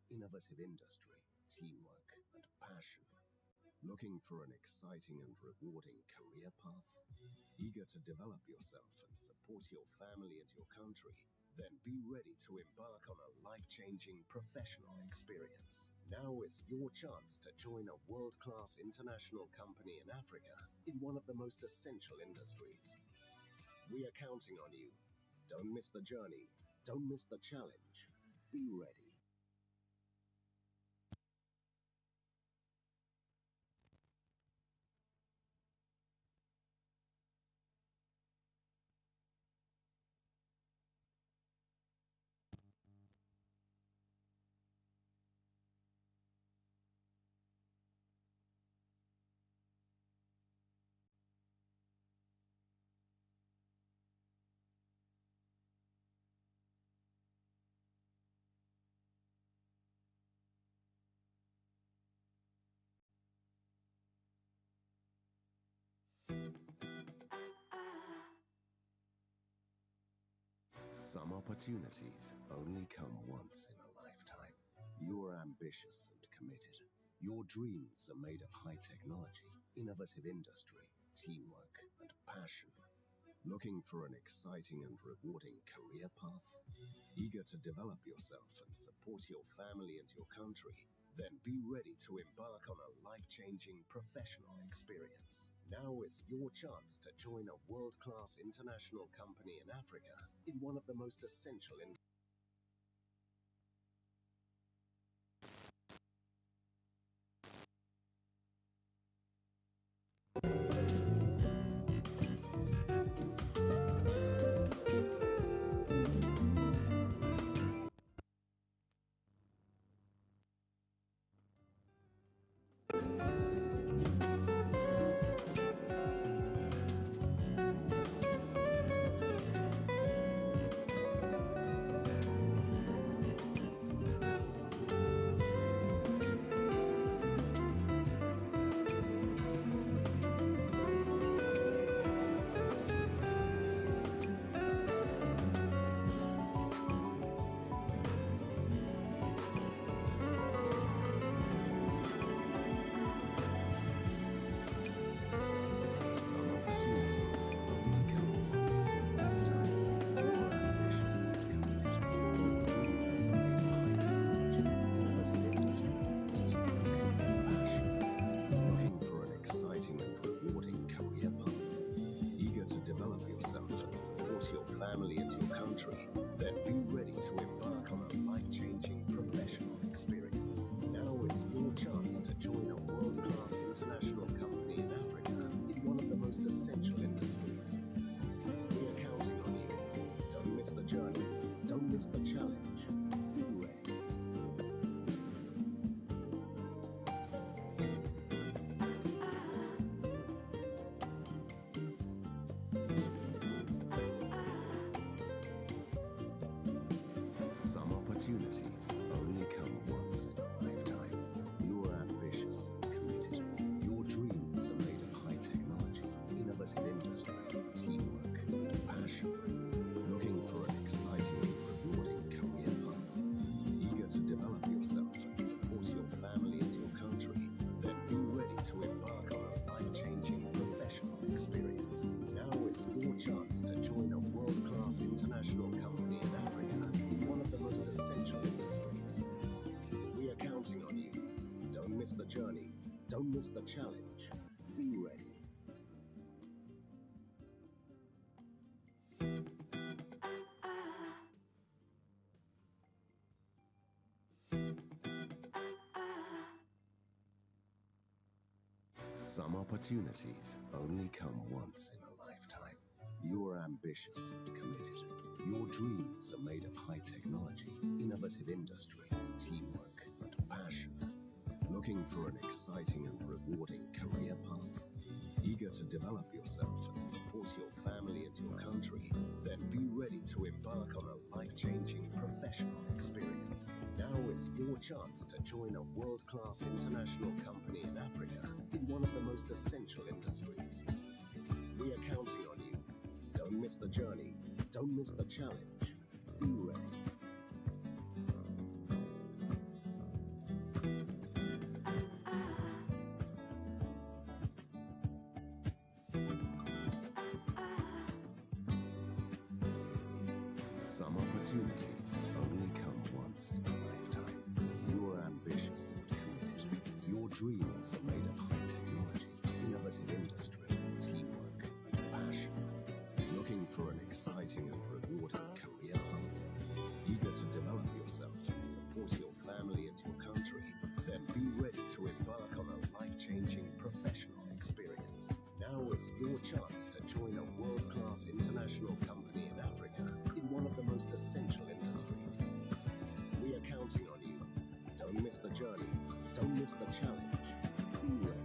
innovative industry, teamwork, and passion. Looking for an exciting and rewarding career path? Eager to develop yourself and support your family and your country? Then be ready to embark on a life-changing professional experience. Now is your chance to join a world-class international company in Africa in one of the most essential industries. We are counting on you. Don't miss the journey. Don't miss the challenge. Be ready. Some opportunities only come once in a lifetime. You are ambitious and committed. Your dreams are made of high technology, innovative industry, teamwork, and passion. Looking for an exciting and rewarding career path? Eager to develop yourself and support your family and your country? Then be ready to embark on a life-changing professional experience. Now is your chance to join a world-class international company in Africa in one of the most essential industries. Develop yourself and support your family and your country? Then be ready to embark on a life-changing professional experience. Now is your chance to join a world-class international company in Africa in one of the most essential industries. We are counting on you. Don't miss the journey. Don't miss the challenge. Be ready. Some opportunities only come once in a lifetime. You are ambitious and committed. Your dreams are made of high technology, innovative industry, teamwork, and passion. Looking for an exciting and rewarding career path? Eager to develop yourself and support your family and your country? Then be ready to embark on a life-changing professional experience. Now is your chance to join a world-class international company in Africa in one of the most essential industries. We are counting on you. Don't miss the journey. Don't miss the challenge. Be ready. Some opportunities only come once in a lifetime. You are ambitious and committed. Your dreams are made of high technology, innovative industry, teamwork, and passion. Looking for an exciting and rewarding career path? Eager to develop yourself and support your family and your country? Then be ready to embark on a life-changing professional experience. Now is your chance to join a world-class international company in Africa in one of the most essential industries. We are counting on you. Don't miss the journey. Don't miss the challenge. Be ready. Some opportunities only come once in a lifetime. You are ambitious and committed. Your dreams are made of high technology, innovative industry, teamwork, and passion. Looking for an exciting and rewarding career path? Eager to develop yourself and support your family and your country? Then be ready to embark on a life-changing professional experience. Now is your chance to join a world-class international company in Africa in one of the most essential industries. We are counting on you. Don't miss the journey. Don't miss the challenge. Be ready.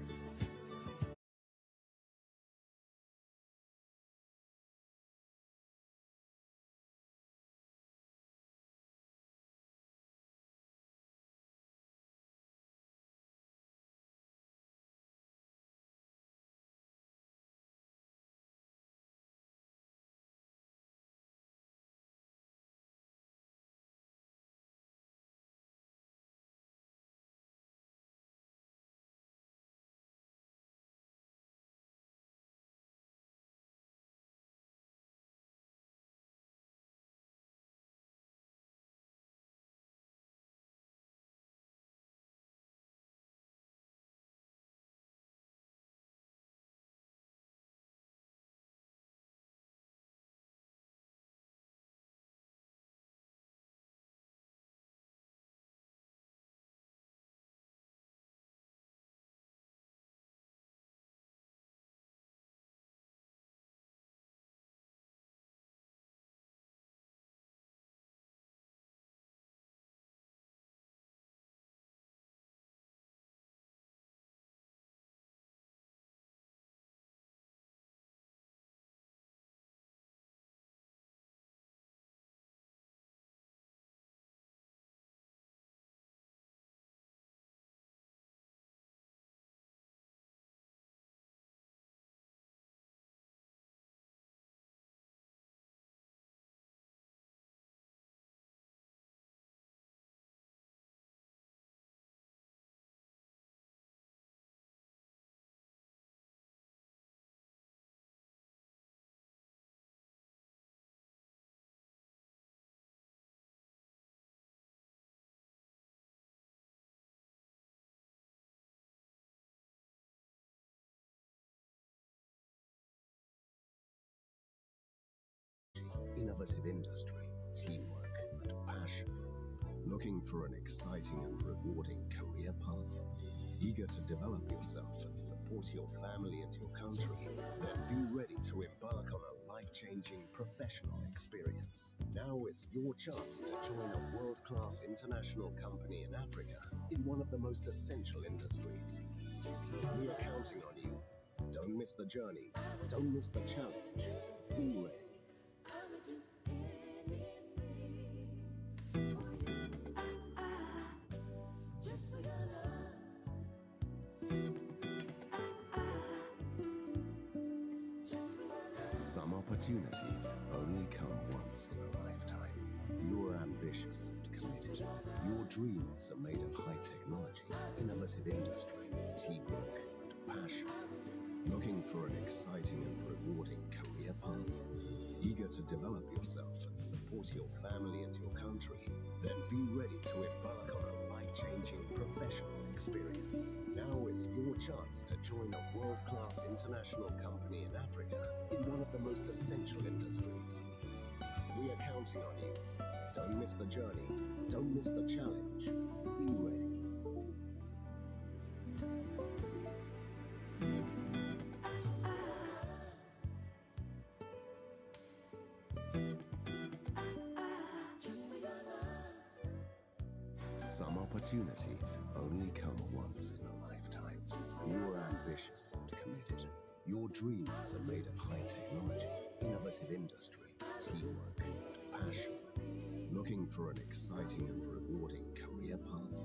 Innovative industry, teamwork, and passion. Looking for an exciting and rewarding career path? Eager to develop yourself and support your family and your country? Then be ready to embark on a life-changing professional experience. Now is your chance to join a world-class international company in Africa in one of the most essential industries. We are counting on you. Don't miss the journey. Don't miss the challenge. Be ready. Some opportunities only come once in a lifetime. You are ambitious and committed. Your dreams are made of high technology, innovative industry, teamwork, and passion. Looking for an exciting and rewarding career path? Eager to develop yourself and support your family and your country? Then be ready to embark on a life-changing professional experience. Now is your chance to join a world-class international company in Africa in one of the most essential industries. We are counting on you. Don't miss the journey. Don't miss the challenge. Be ready. Some opportunities only come once in a lifetime. You are ambitious and committed. Your dreams are made of high technology, innovative industry, teamwork, and passion. Looking for an exciting and rewarding career path?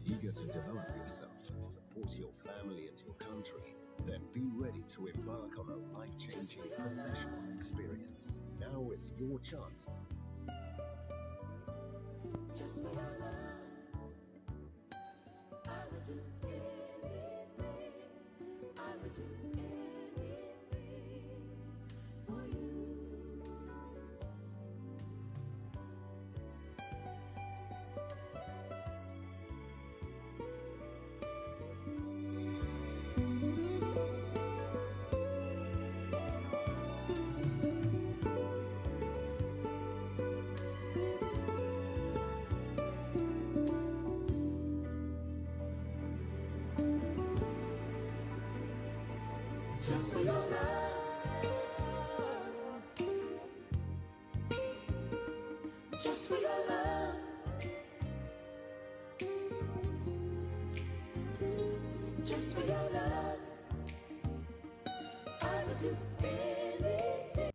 Eager to develop yourself and support your family and your country? Then be ready to embark on a life-changing professional experience. Now is your chance. Just for your love, I would do anything. I would do anything for you. just for your love, just for your love, I would do anything.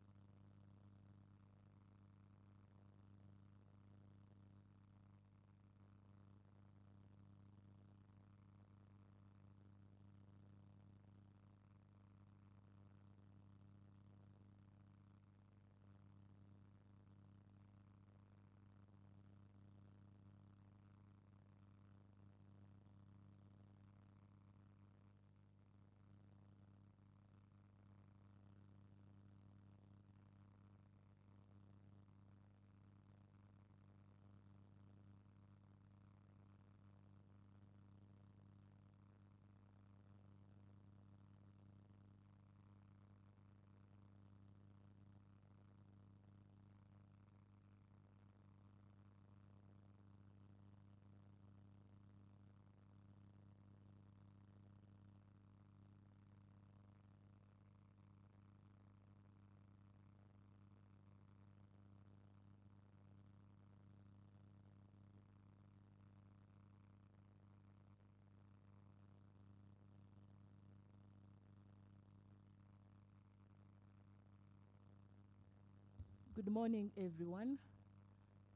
Good morning, everyone.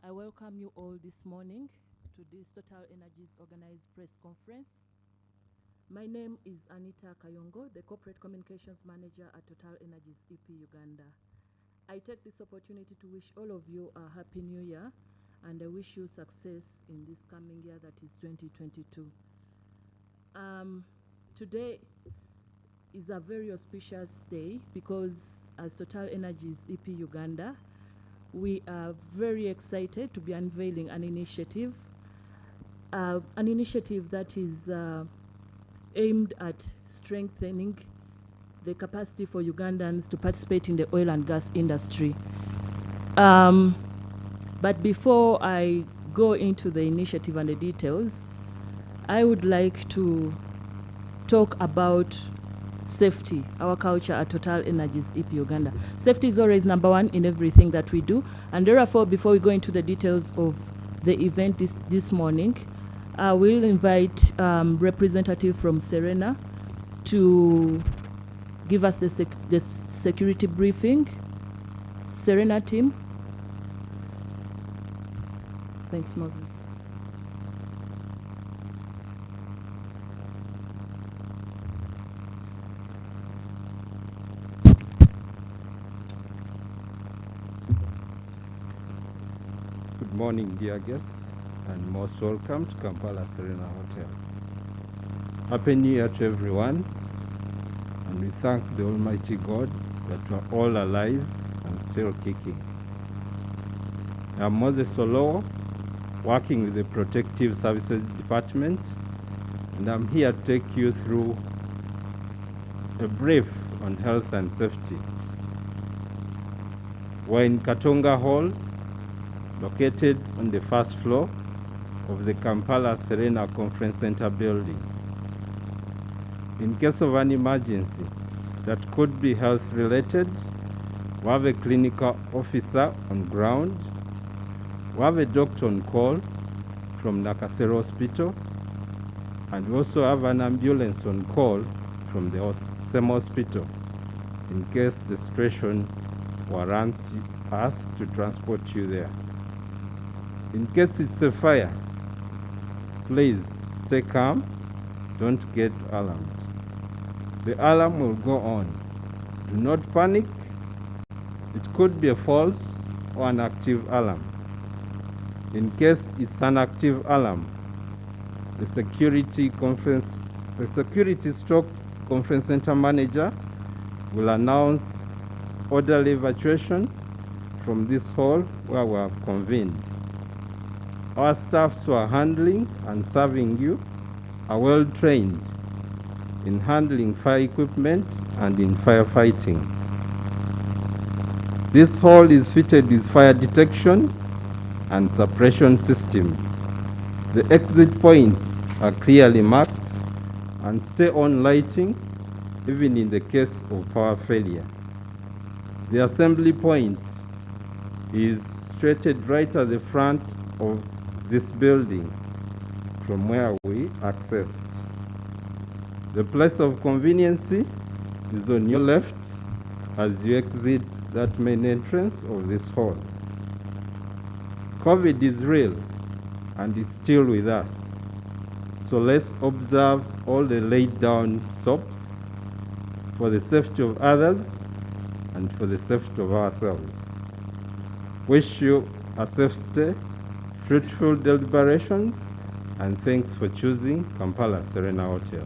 I welcome you all this morning to this Total Energies organized press conference. My name is Anita Kayongo, the Corporate Communications Manager at Total Energies EP Uganda. I take this opportunity to wish all of you a Happy New Year, and I wish you success in this coming year that is 2022. Today is a very auspicious day because as Total Energies EP Uganda, we are very excited to be unveiling an initiative that is aimed at strengthening the capacity for Ugandans to participate in the oil and gas industry. But before I go into the initiative and the details, I would like to talk about safety, our culture at Total Energies EP Uganda. Safety is always number one in everything that we do, and therefore before we go into the details of the event this morning, we'll invite representative from SERENA to give us the security briefing. SERENA team. Thanks, Moses. Good morning, dear guests, and most welcome to Kampala Serena Hotel. Happy New Year to everyone, and we thank the Almighty God that we are all alive and still kicking. I'm Moses Solo, working with the Protective Services Department, and I'm here to take you through a brief on health and safety. We're in Katonga Hall, located on the first floor of the Kampala Serena Conference Center building. In case of an emergency that could be health related, we have a clinical officer on ground, we have a doctor on call from Nakasero Hospital, and we also have an ambulance on call from the same hospital in case the situation warrants us to transport you there. In case it's a fire, please stay calm, don't get alarmed. The alarm will go on. Do not panic. It could be a false or an active alarm. In case it's an active alarm, the security stroke conference center manager will announce orderly evacuation from this hall where we have convened. Our staffs who are handling and serving you are well trained in handling fire equipment and in firefighting. This hall is fitted with fire detection and suppression systems. The exit points are clearly marked and stay on lighting even in the case of power failure. The assembly point is situated right at the front of this building from where we accessed. The place of convenience is on your left as you exit that main entrance of this hall. COVID is real and it's still with us. So let's observe all the laid down SOPs for the safety of others and for the safety of ourselves. Wish you a safe stay, fruitful deliberations, and thanks for choosing Kampala Serena Hotel.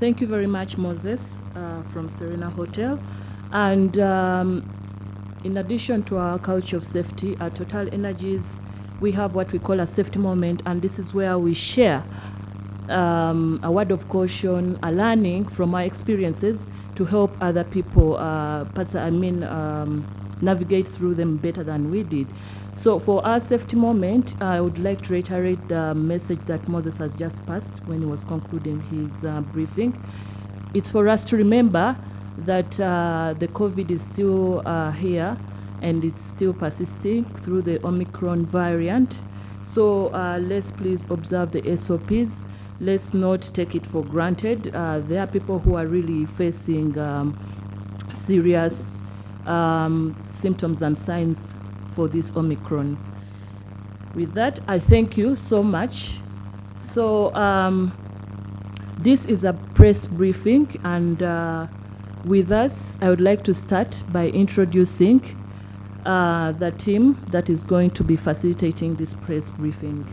Thank you very much, Moses, from Serena Hotel. And in addition to our culture of safety, at Total Energies, we have what we call a safety moment, and this is where we share a word of caution, a learning from our experiences to help other people navigate through them better than we did. So for our safety moment, I would like to reiterate the message that Moses has just passed when he was concluding his briefing. It's for us to remember that the COVID is still here and it's still persisting through the Omicron variant. So let's please observe the SOPs. Let's not take it for granted. There are people who are really facing serious symptoms and signs for this Omicron. With that, I thank you so much. So this is a press briefing, and with us, I would like to start by introducing the team that is going to be facilitating this press briefing.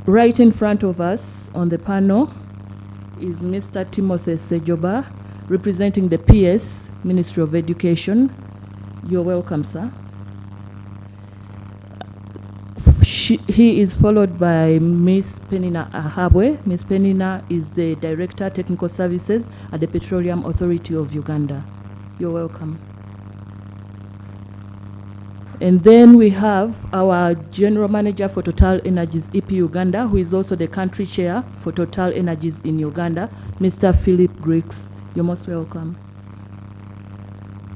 Right in front of us on the panel is Mr. Timothy Sejoba, representing the PS, Ministry of Education. You're welcome, sir. He is followed by Ms. Penina Ahabwe. Ms. Penina is the Director, Technical Services at the Petroleum Authority of Uganda. You're welcome. And then we have our General Manager for Total Energies EP Uganda, who is also the Country Chair for Total Energies in Uganda, Mr. Philip Griggs. You're most welcome.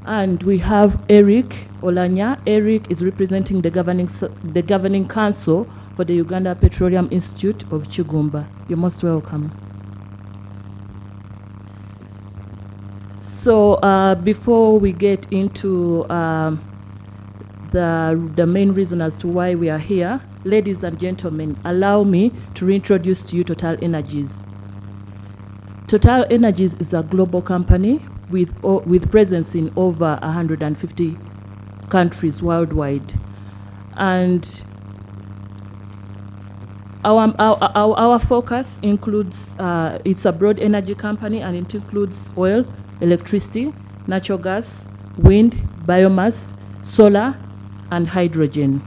And we have Eric Olanya. Eric is representing the governing council for the Uganda Petroleum Institute of Chugumba. You're most welcome. So before we get into the main reason as to why we are here, ladies and gentlemen, allow me to reintroduce to you Total Energies. Total Energies is a global company with presence in over 150 countries worldwide. And our focus includes, it's a broad energy company, and it includes oil, electricity, natural gas, wind, biomass, solar, and hydrogen.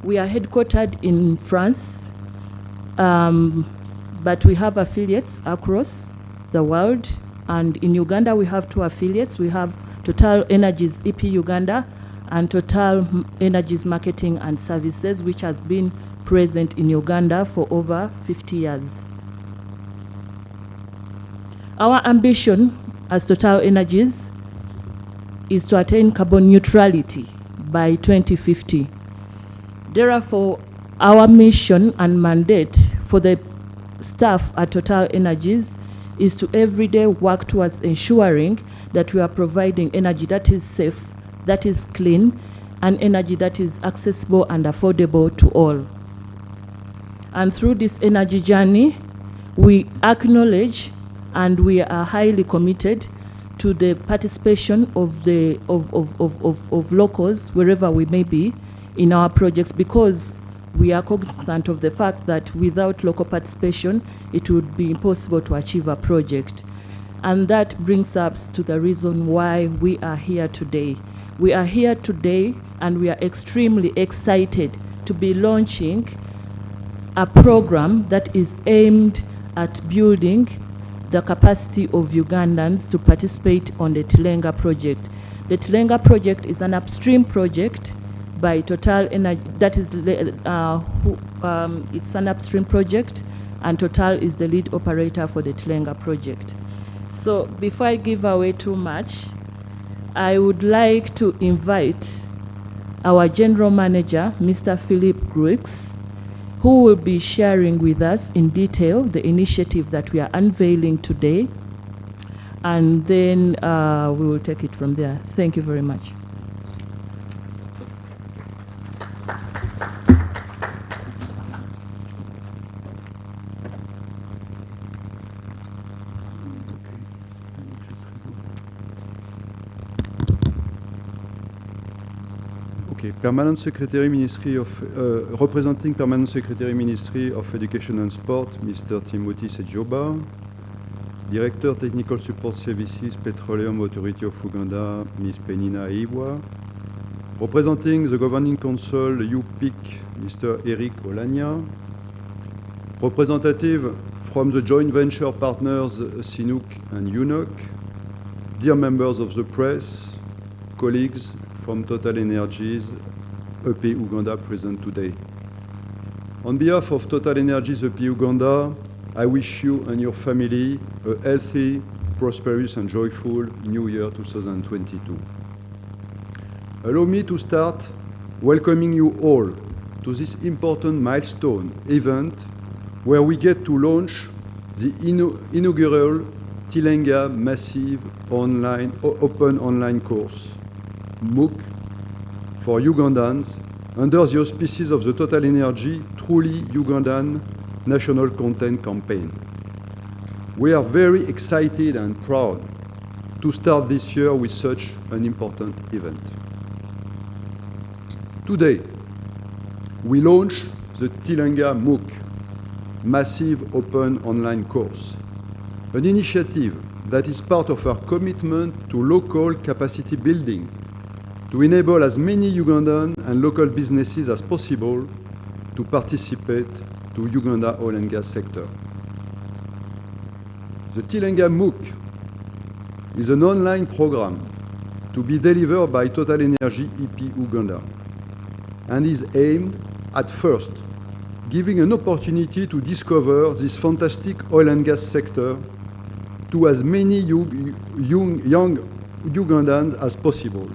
We are headquartered in France, but we have affiliates across the world. And in Uganda, we have 2 affiliates. We have Total Energies EP Uganda and Total Energies Marketing and Services, which has been present in Uganda for over 50 years. Our ambition as Total Energies is to attain carbon neutrality by 2050. Therefore, our mission and mandate for the staff at Total Energies is to every day work towards ensuring that we are providing energy that is safe, that is clean, and energy that is accessible and affordable to all. And through this energy journey, we acknowledge and we are highly committed to the participation of locals wherever we may be in our projects, because we are cognizant of the fact that without local participation, it would be impossible to achieve a project. And that brings us to the reason why we are here today. We are here today and we are extremely excited to be launching a program that is aimed at building the capacity of Ugandans to participate on the Tilenga project. The Tilenga project is an upstream project by Total Energy. That is, it's an upstream project, and Total is the lead operator for the Tilenga project. So before I give away too much, I would like to invite our General Manager, Mr. Philip Gruix, who will be sharing with us in detail the initiative that we are unveiling today, and then we will take it from there. Thank you very much. Okay, Permanent Secretary Ministry of, representing Permanent Secretary Ministry of Education and Sport, Mr. Timothy Sejoba. Director Technical Support Services, Petroleum Authority of Uganda, Ms. Penina Iwa. Representing the Governing Council, UPIC, Mr. Eric Olania. Representative from the joint venture partners, Sinuk and UNOC. Dear members of the press, colleagues from Total Energies, EP Uganda present today. On behalf of Total Energies EP Uganda, I wish you and your family a healthy, prosperous and joyful New Year 2022. Allow me to start welcoming you all to this important milestone event where we get to launch the inaugural Tilenga Massive Open Online Course, MOOC, for Ugandans under the auspices of the Total Energy Truly Ugandan National Content Campaign. We are very excited and proud to start this year with such an important event. Today, we launch the Tilenga MOOC, Massive Open Online Course, an initiative that is part of our commitment to local capacity building to enable as many Ugandan and local businesses as possible to participate to Uganda oil and gas sector. The Tilenga MOOC is an online program to be delivered by Total Energy EP Uganda and is aimed at first giving an opportunity to discover this fantastic oil and gas sector to as many young Ugandans as possible.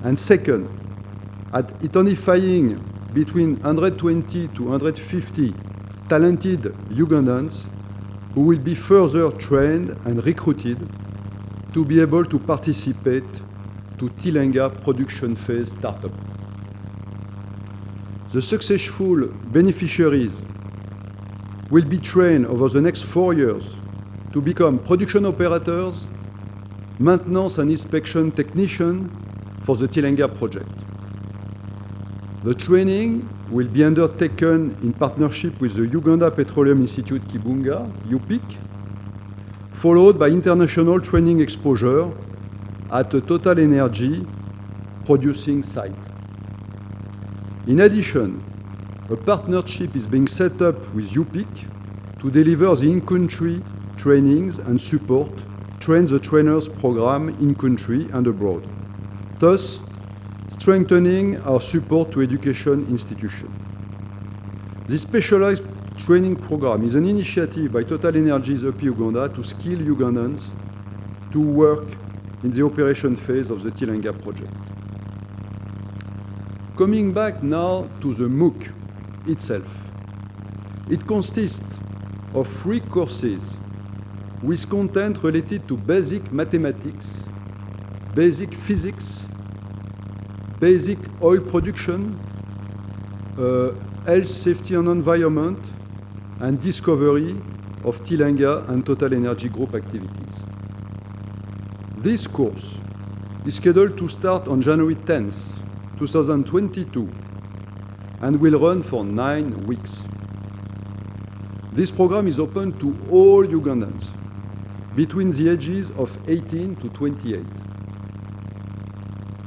And second, at identifying between 120 to 150 talented Ugandans who will be further trained and recruited to be able to participate to Tilenga production phase startup. The successful beneficiaries will be trained over the next 4 years to become production operators, maintenance and inspection technicians for the Tilenga project. The training will be undertaken in partnership with the Uganda Petroleum Institute Kibunga, UPIC, followed by international training exposure at a Total Energy producing site. In addition, a partnership is being set up with UPIC to deliver the in-country trainings and support, train the trainers program in-country and abroad, thus strengthening our support to education institutions. This specialized training program is an initiative by Total Energies EP Uganda to skill Ugandans to work in the operation phase of the Tilenga project. Coming back now to the MOOC itself. It consists of 3 courses with content related to basic mathematics, basic physics, basic oil production, health, safety and environment, and discovery of Tilenga and Total Energy Group activities. This course is scheduled to start on January 10th, 2022, and will run for 9 weeks. This program is open to all Ugandans between the ages of 18 to 28,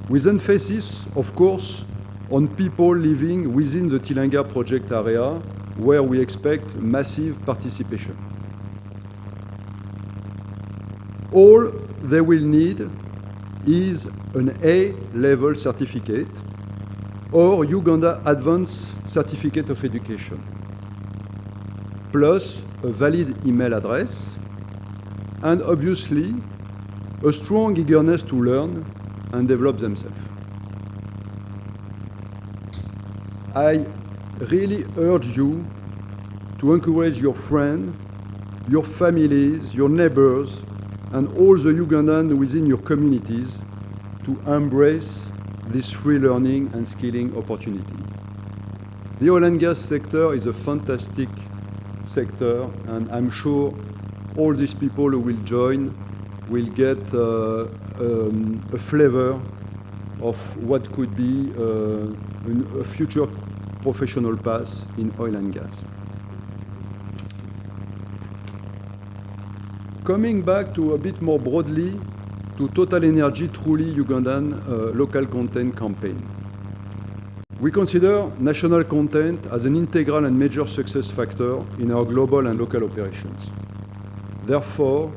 with emphasis, of course, on people living within the Tilenga project area, where we expect massive participation. All they will need is an A-level certificate or Uganda Advanced Certificate of Education, plus a valid email address, and obviously a strong eagerness to learn and develop themselves. I really urge you to encourage your friends, your families, your neighbors, and all the Ugandans within your communities to embrace this free learning and skilling opportunity. The oil and gas sector is a fantastic sector, and I'm sure all these people who will join will get a flavor of what could be a future professional path in oil and gas. Coming back to a bit more broadly to Total Energy Truly Ugandan local content campaign. We consider national content as an integral and major success factor in our global and local operations. Therefore,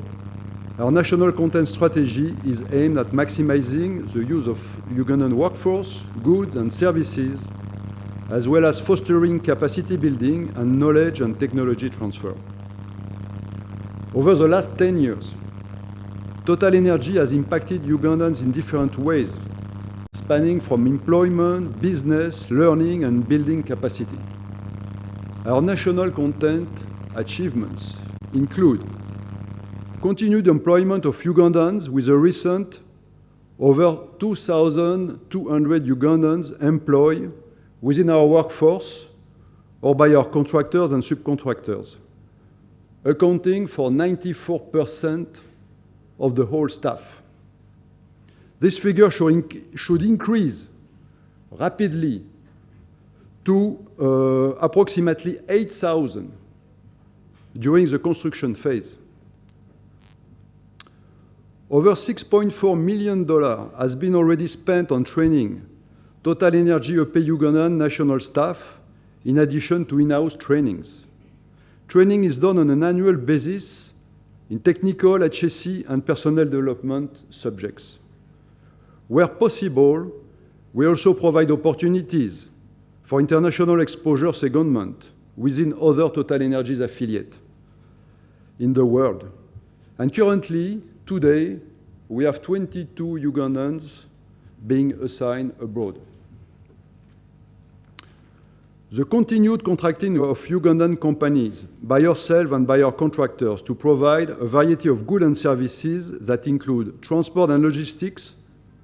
our national content strategy is aimed at maximizing the use of Ugandan workforce, goods and services, as well as fostering capacity building and knowledge and technology transfer. Over the last 10 years, Total Energy has impacted Ugandans in different ways, spanning from employment, business, learning, and building capacity. Our national content achievements include continued employment of Ugandans with a recent over 2,200 Ugandans employed within our workforce or by our contractors and subcontractors, accounting for 94% of the whole staff. This figure should increase rapidly to approximately 8,000 during the construction phase. Over $6.4 million has been already spent on training Total Energy EP Ugandan national staff, in addition to in-house trainings. Training is done on an annual basis in technical, HSE, and personnel development subjects. Where possible, we also provide opportunities for international exposure secondment within other Total Energies affiliates in the world. And currently, today, we have 22 Ugandans being assigned abroad. The continued contracting of Ugandan companies by ourselves and by our contractors to provide a variety of goods and services that include transport and logistics,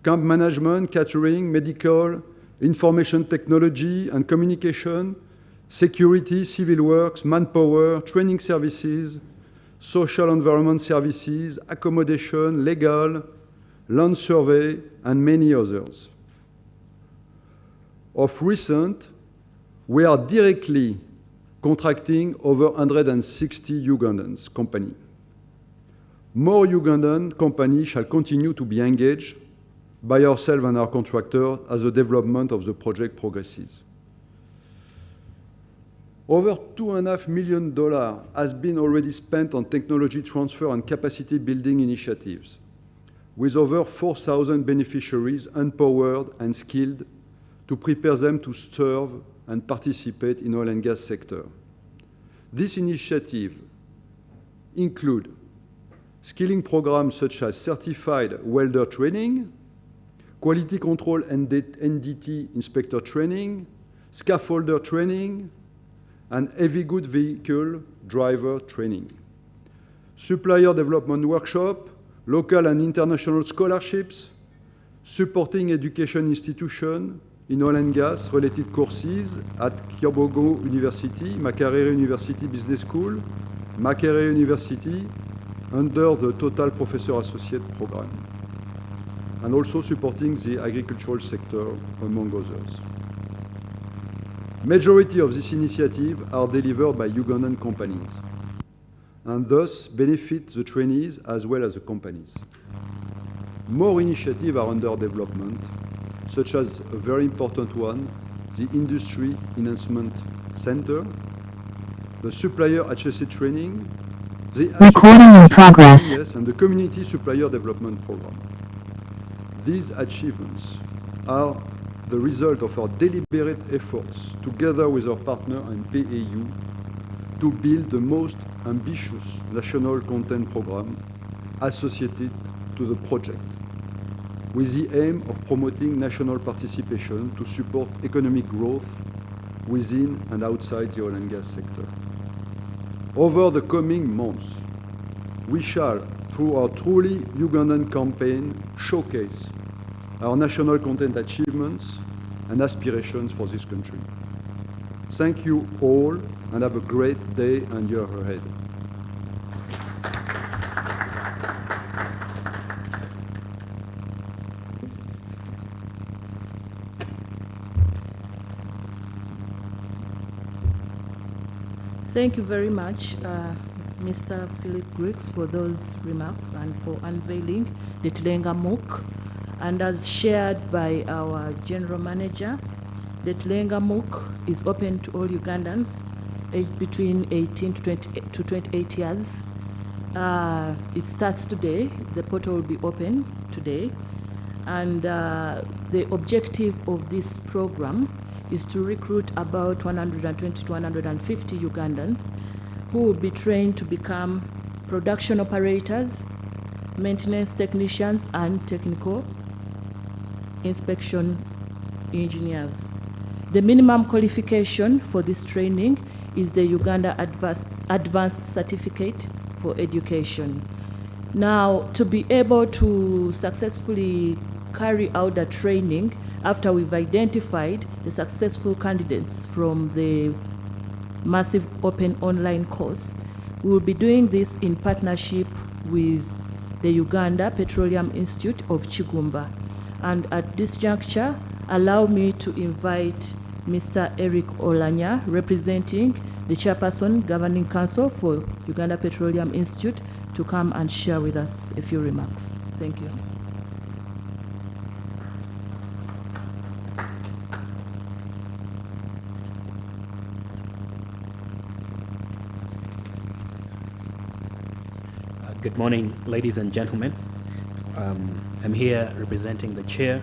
camp management, catering, medical, information technology and communication, security, civil works, manpower, training services, social environment services, accommodation, legal, land survey, and many others. Of recent, we are directly contracting over 160 Ugandans companies. More Ugandan companies shall continue to be engaged by ourselves and our contractors as the development of the project progresses. Over $2.5 million has been already spent on technology transfer and capacity building initiatives, with over 4,000 beneficiaries empowered and skilled to prepare them to serve and participate in oil and gas sector. This initiative include skilling programs such as certified welder training, quality control and NDT inspector training, scaffolder training, and heavy goods vehicle driver training. Supplier development workshop, local and international scholarships, supporting education institution in oil and gas related courses at Kyobogo University, Makerere University Business School, Makerere University under the Total Professor Associate program, and also supporting the agricultural sector, among others. Majority of this initiative are delivered by Ugandan companies, and thus benefit the trainees as well as the companies. More initiatives are under development, such as a very important one, the Industry Enhancement Center, the Supplier HSE Training, the Recording in progress. and the Community Supplier Development Program. These achievements are the result of our deliberate efforts, together with our partner and PAU, to build the most ambitious national content program associated to the project, with the aim of promoting national participation to support economic growth within and outside the oil and gas sector. Over the coming months, we shall, through our truly Ugandan campaign, showcase our national content achievements and aspirations for this country. Thank you all, and have a great day and year ahead. Thank you very much, Mr. Philip Griggs, for those remarks and for unveiling the Tlenga MOOC. And as shared by our General Manager, the Tlenga MOOC is open to all Ugandans aged between 18 to 28 years. It starts today. The portal will be open today. And the objective of this program is to recruit about 120 to 150 Ugandans who will be trained to become production operators, maintenance technicians, and technical inspection engineers. The minimum qualification for this training is the Uganda Advanced Certificate for Education. Now, to be able to successfully carry out the training, after we've identified the successful candidates from the massive open online course, we will be doing this in partnership with the Uganda Petroleum Institute of Kigumba. And at this juncture, allow me to invite Mr. Eric Olanya, representing the Chairperson Governing Council for Uganda Petroleum Institute, to come and share with us a few remarks. Thank you. Good morning, ladies and gentlemen. I'm here representing the chair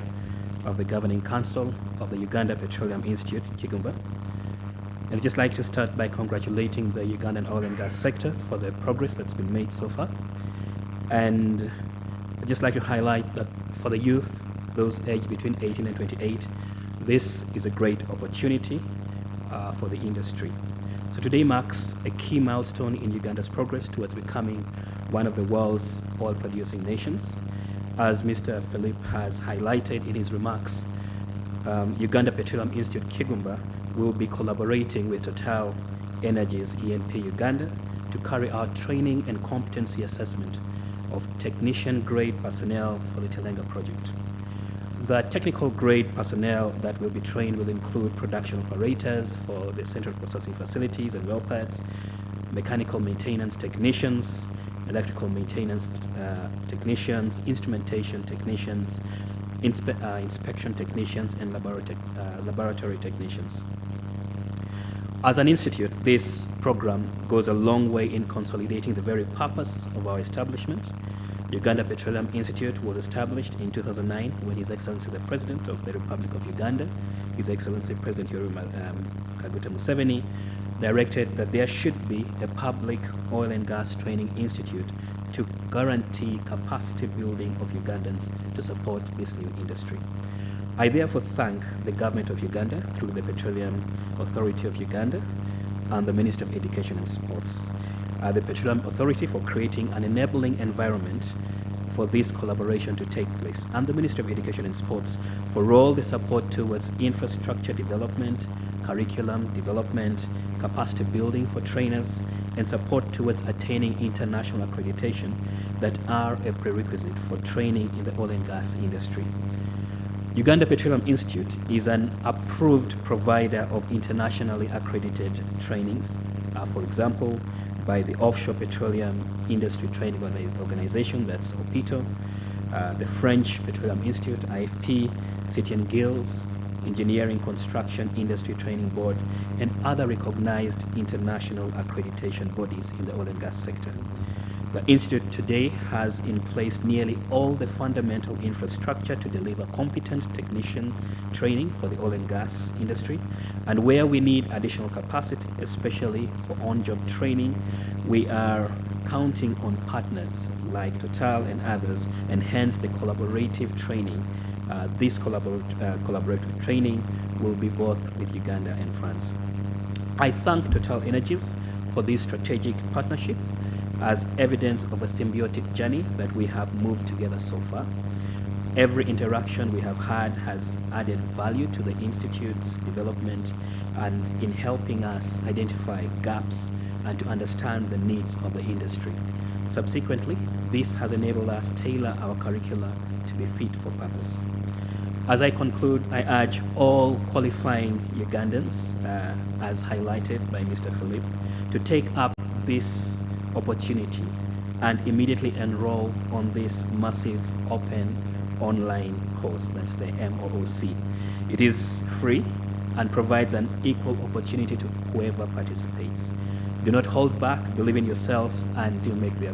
of the Governing Council of the Uganda Petroleum Institute, Kigumba. And I'd just like to start by congratulating the Ugandan oil and gas sector for the progress that's been made so far. And I'd just like to highlight that for the youth, those aged between 18 and 28, this is a great opportunity for the industry. So today marks a key milestone in Uganda's progress towards becoming one of the world's oil-producing nations. As Mr. Philip has highlighted in his remarks, Uganda Petroleum Institute Kigumba will be collaborating with Total Energies ENP Uganda to carry out training and competency assessment of technician-grade personnel for the Tlenga project. The technical grade personnel that will be trained will include production operators for the central processing facilities and well pads, mechanical maintenance technicians, electrical maintenance technicians, instrumentation technicians, inspection technicians, and laboratory technicians. As an institute, this program goes a long way in consolidating the very purpose of our establishment. Uganda Petroleum Institute was established in 2009 when His Excellency the President of the Republic of Uganda, His Excellency President Yoweri Kaguta Museveni, directed that there should be a public oil and gas training institute to guarantee capacity building of Ugandans to support this new industry. I therefore thank the government of Uganda through the Petroleum Authority of Uganda and the Ministry of Education and Sports, the Petroleum Authority for creating an enabling environment for this collaboration to take place, and the Ministry of Education and Sports for all the support towards infrastructure development, curriculum development, capacity building for trainers, and support towards attaining international accreditation that are a prerequisite for training in the oil and gas industry. Uganda Petroleum Institute is an approved provider of internationally accredited trainings, for example, by the Offshore Petroleum Industry Training Organization, that's OPITO, the French Petroleum Institute, IFP, City and Guilds, Engineering Construction Industry Training Board, and other recognized international accreditation bodies in the oil and gas sector. The Institute today has in place nearly all the fundamental infrastructure to deliver competent technician training for the oil and gas industry. And where we need additional capacity, especially for on-job training, we are counting on partners like Total and others, and hence the collaborative training. This collaborative training will be both with Uganda and France. I thank Total Energies for this strategic partnership as evidence of a symbiotic journey that we have moved together so far. Every interaction we have had has added value to the Institute's development and in helping us identify gaps and to understand the needs of the industry. Subsequently, this has enabled us to tailor our curricula to be fit for purpose. As I conclude, I urge all qualifying Ugandans, as highlighted by Mr. Philip, to take up this opportunity and immediately enroll on this massive open online course. That's the MOOC. It is free and provides an equal opportunity to whoever participates. Do not hold back, believe in yourself, and do make the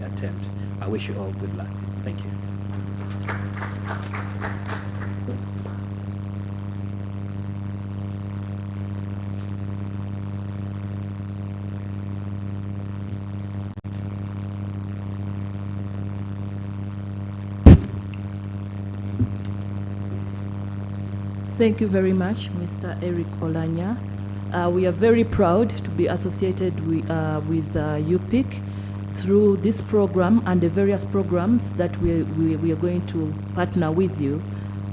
attempt. I wish you all good luck. Thank you. Thank you very much, Mr. Eric Olanya. We are very proud to be associated with UPIC through this program and the various programs that we are going to partner with you.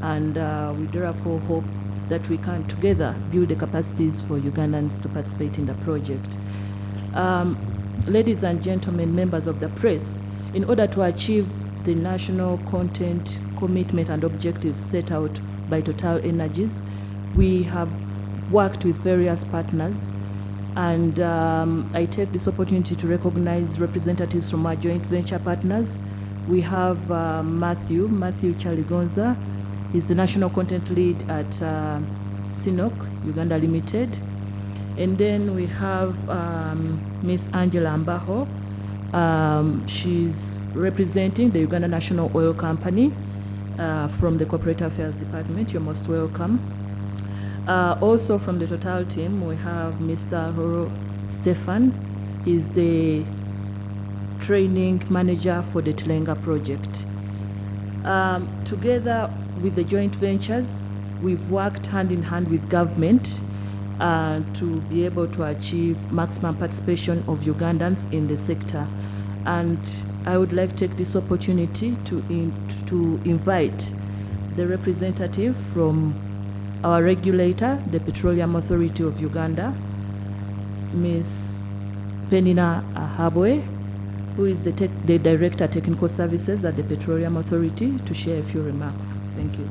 And we therefore hope that we can together build the capacities for Ugandans to participate in the project. Ladies and gentlemen, members of the press, in order to achieve the national content commitment and objectives set out by Total Energies, we have worked with various partners, and I take this opportunity to recognize representatives from our joint venture partners. We have Matthew Chaligonza. He's the national content lead at SINOC Uganda Limited. And then we have Miss Angela Ambaho. She's representing the Uganda National Oil Company from the Corporate Affairs Department. You're most welcome. Also from the Total team, we have Mr. Horo Stefan. He's the training manager for the Tilenga project. Together with the joint ventures, we've worked hand in hand with government to be able to achieve maximum participation of Ugandans in the sector. And I would like to take this opportunity to invite the representative from our regulator, the Petroleum Authority of Uganda, Ms. Penina Ahabwe, who is the Director Technical Services at the Petroleum Authority, to share a few remarks. Thank you.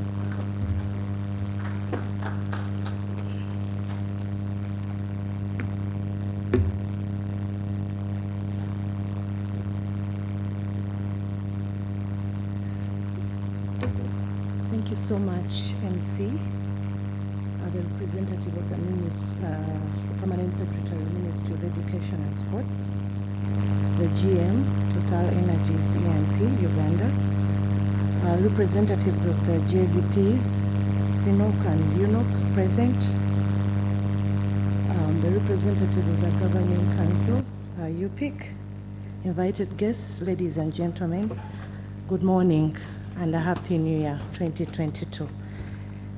Thank you so much, MC. The representative of the Permanent Secretary of the Ministry of Education and Sports, the GM, Total Energies ENP, Uganda, representatives of the JVPs, SINOC and UNOC present, the representative of the Governing Council, UPIC, invited guests, ladies and gentlemen, good morning and a Happy New Year 2022.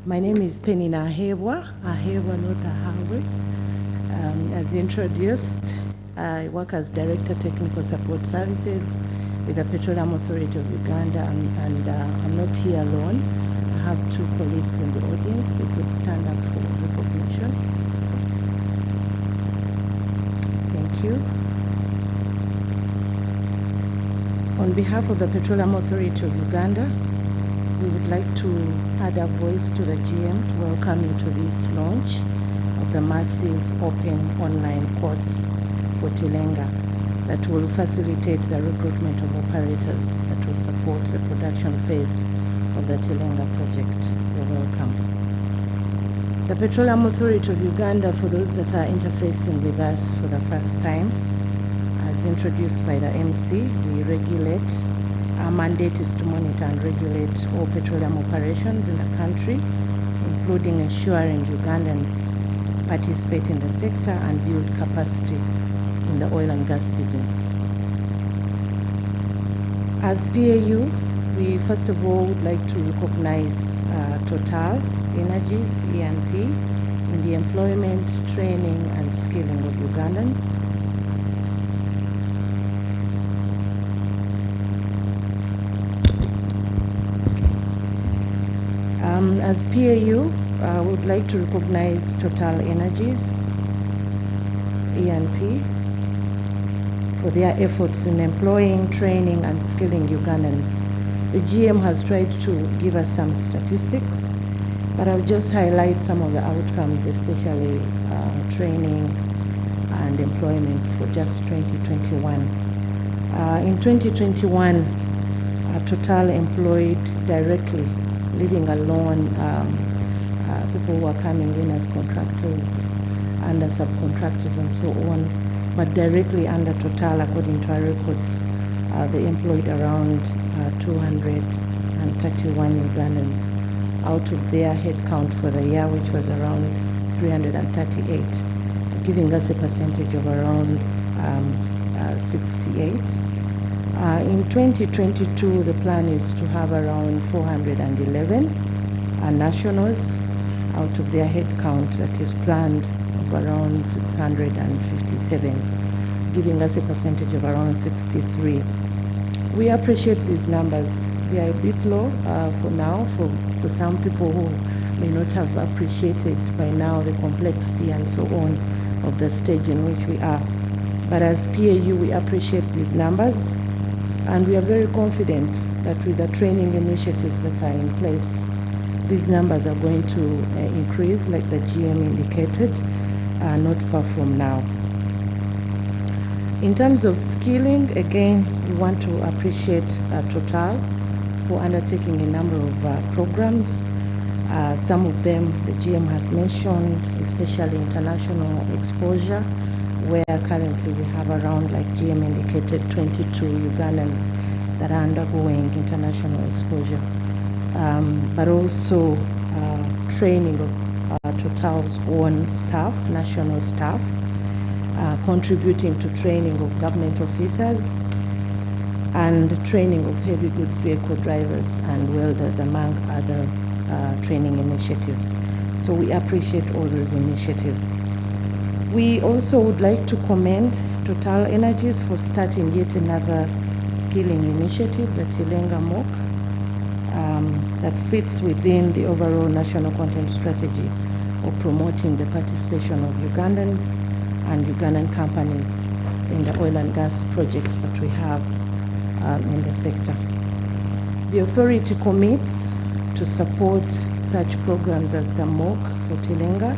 My name is Penina Ahabwe, not Ahabwe. As introduced, I work as Director Technical Support Services with the Petroleum Authority of Uganda, and I'm not here alone. I have two colleagues in the audience. If you could stand up for recognition. Thank you. On behalf of the Petroleum Authority of Uganda, we would like to add our voice to the GM to welcome you to this launch of the massive open online course for Tilenga that will facilitate the recruitment of operators that will support the production phase of the Tilenga project. You're welcome. The Petroleum Authority of Uganda, for those that are interfacing with us for the first time, as introduced by the MC, we regulate. Our mandate is to monitor and regulate all petroleum operations in the country, including ensuring Ugandans participate in the sector and build capacity in the oil and gas business. As PAU, we first of all would like to recognize Total Energies, E&P, in the employment, training, and skilling of Ugandans. As PAU, we would like to recognize Total Energies, E&P, for their efforts in employing, training, and skilling Ugandans. The GM has tried to give us some statistics, but I'll just highlight some of the outcomes, especially training and employment for just 2021. In 2021, Total employed directly, leaving alone people who are coming in as contractors, under subcontractors and so on, but directly under Total, according to our records, they employed around 231 Ugandans out of their headcount for the year, which was around 338, giving us a percentage of around 68. In 2022, the plan is to have around 411 nationals out of their headcount that is planned of around 657, giving us a percentage of around 63. We appreciate these numbers. They are a bit low for now for some people who may not have appreciated by now the complexity and so on of the stage in which we are. But as PAU, we appreciate these numbers, and we are very confident that with the training initiatives that are in place, these numbers are going to increase, like the GM indicated, not far from now. In terms of skilling, again, we want to appreciate Total for undertaking a number of programs. Some of them the GM has mentioned, especially international exposure, where currently we have around, like GM indicated, 22 Ugandans that are undergoing international exposure. But also training of Total's own staff, national staff, contributing to training of government officers and training of heavy goods vehicle drivers and welders, among other training initiatives. So we appreciate all those initiatives. We also would like to commend Total Energies for starting yet another skilling initiative, the Tilenga MOOC, that fits within the overall national content strategy of promoting the participation of Ugandans and Ugandan companies in the oil and gas projects that we have in the sector. The authority commits to support such programs as the MOOC for Tilenga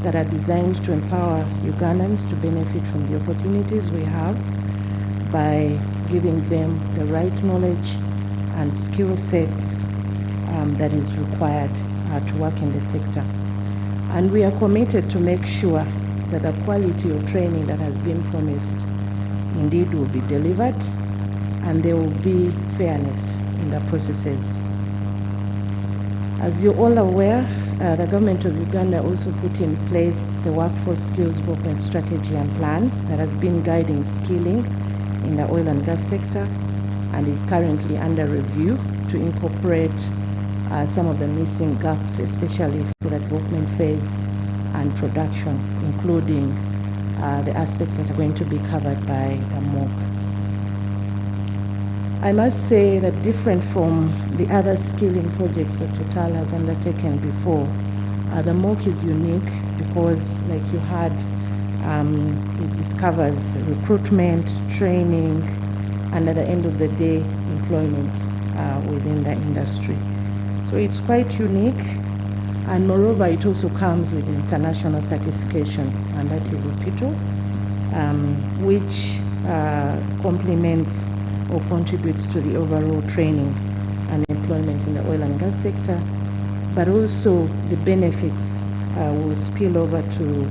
that are designed to empower Ugandans to benefit from the opportunities we have by giving them the right knowledge and skill sets that is required to work in the sector. And we are committed to make sure that the quality of training that has been promised indeed will be delivered, and there will be fairness in the processes. As you're all aware, the government of Uganda also put in place the workforce skills development strategy and plan that has been guiding skilling in the oil and gas sector and is currently under review to incorporate some of the missing gaps, especially for the development phase and production, including the aspects that are going to be covered by the MOOC. I must say that different from the other skilling projects that Total has undertaken before, the MOOC is unique because, like you had, it covers recruitment, training, and at the end of the day, employment within the industry. So it's quite unique, and moreover, it also comes with international certification, and that is OPITO, which complements or contributes to the overall training and employment in the oil and gas sector, but also the benefits will spill over to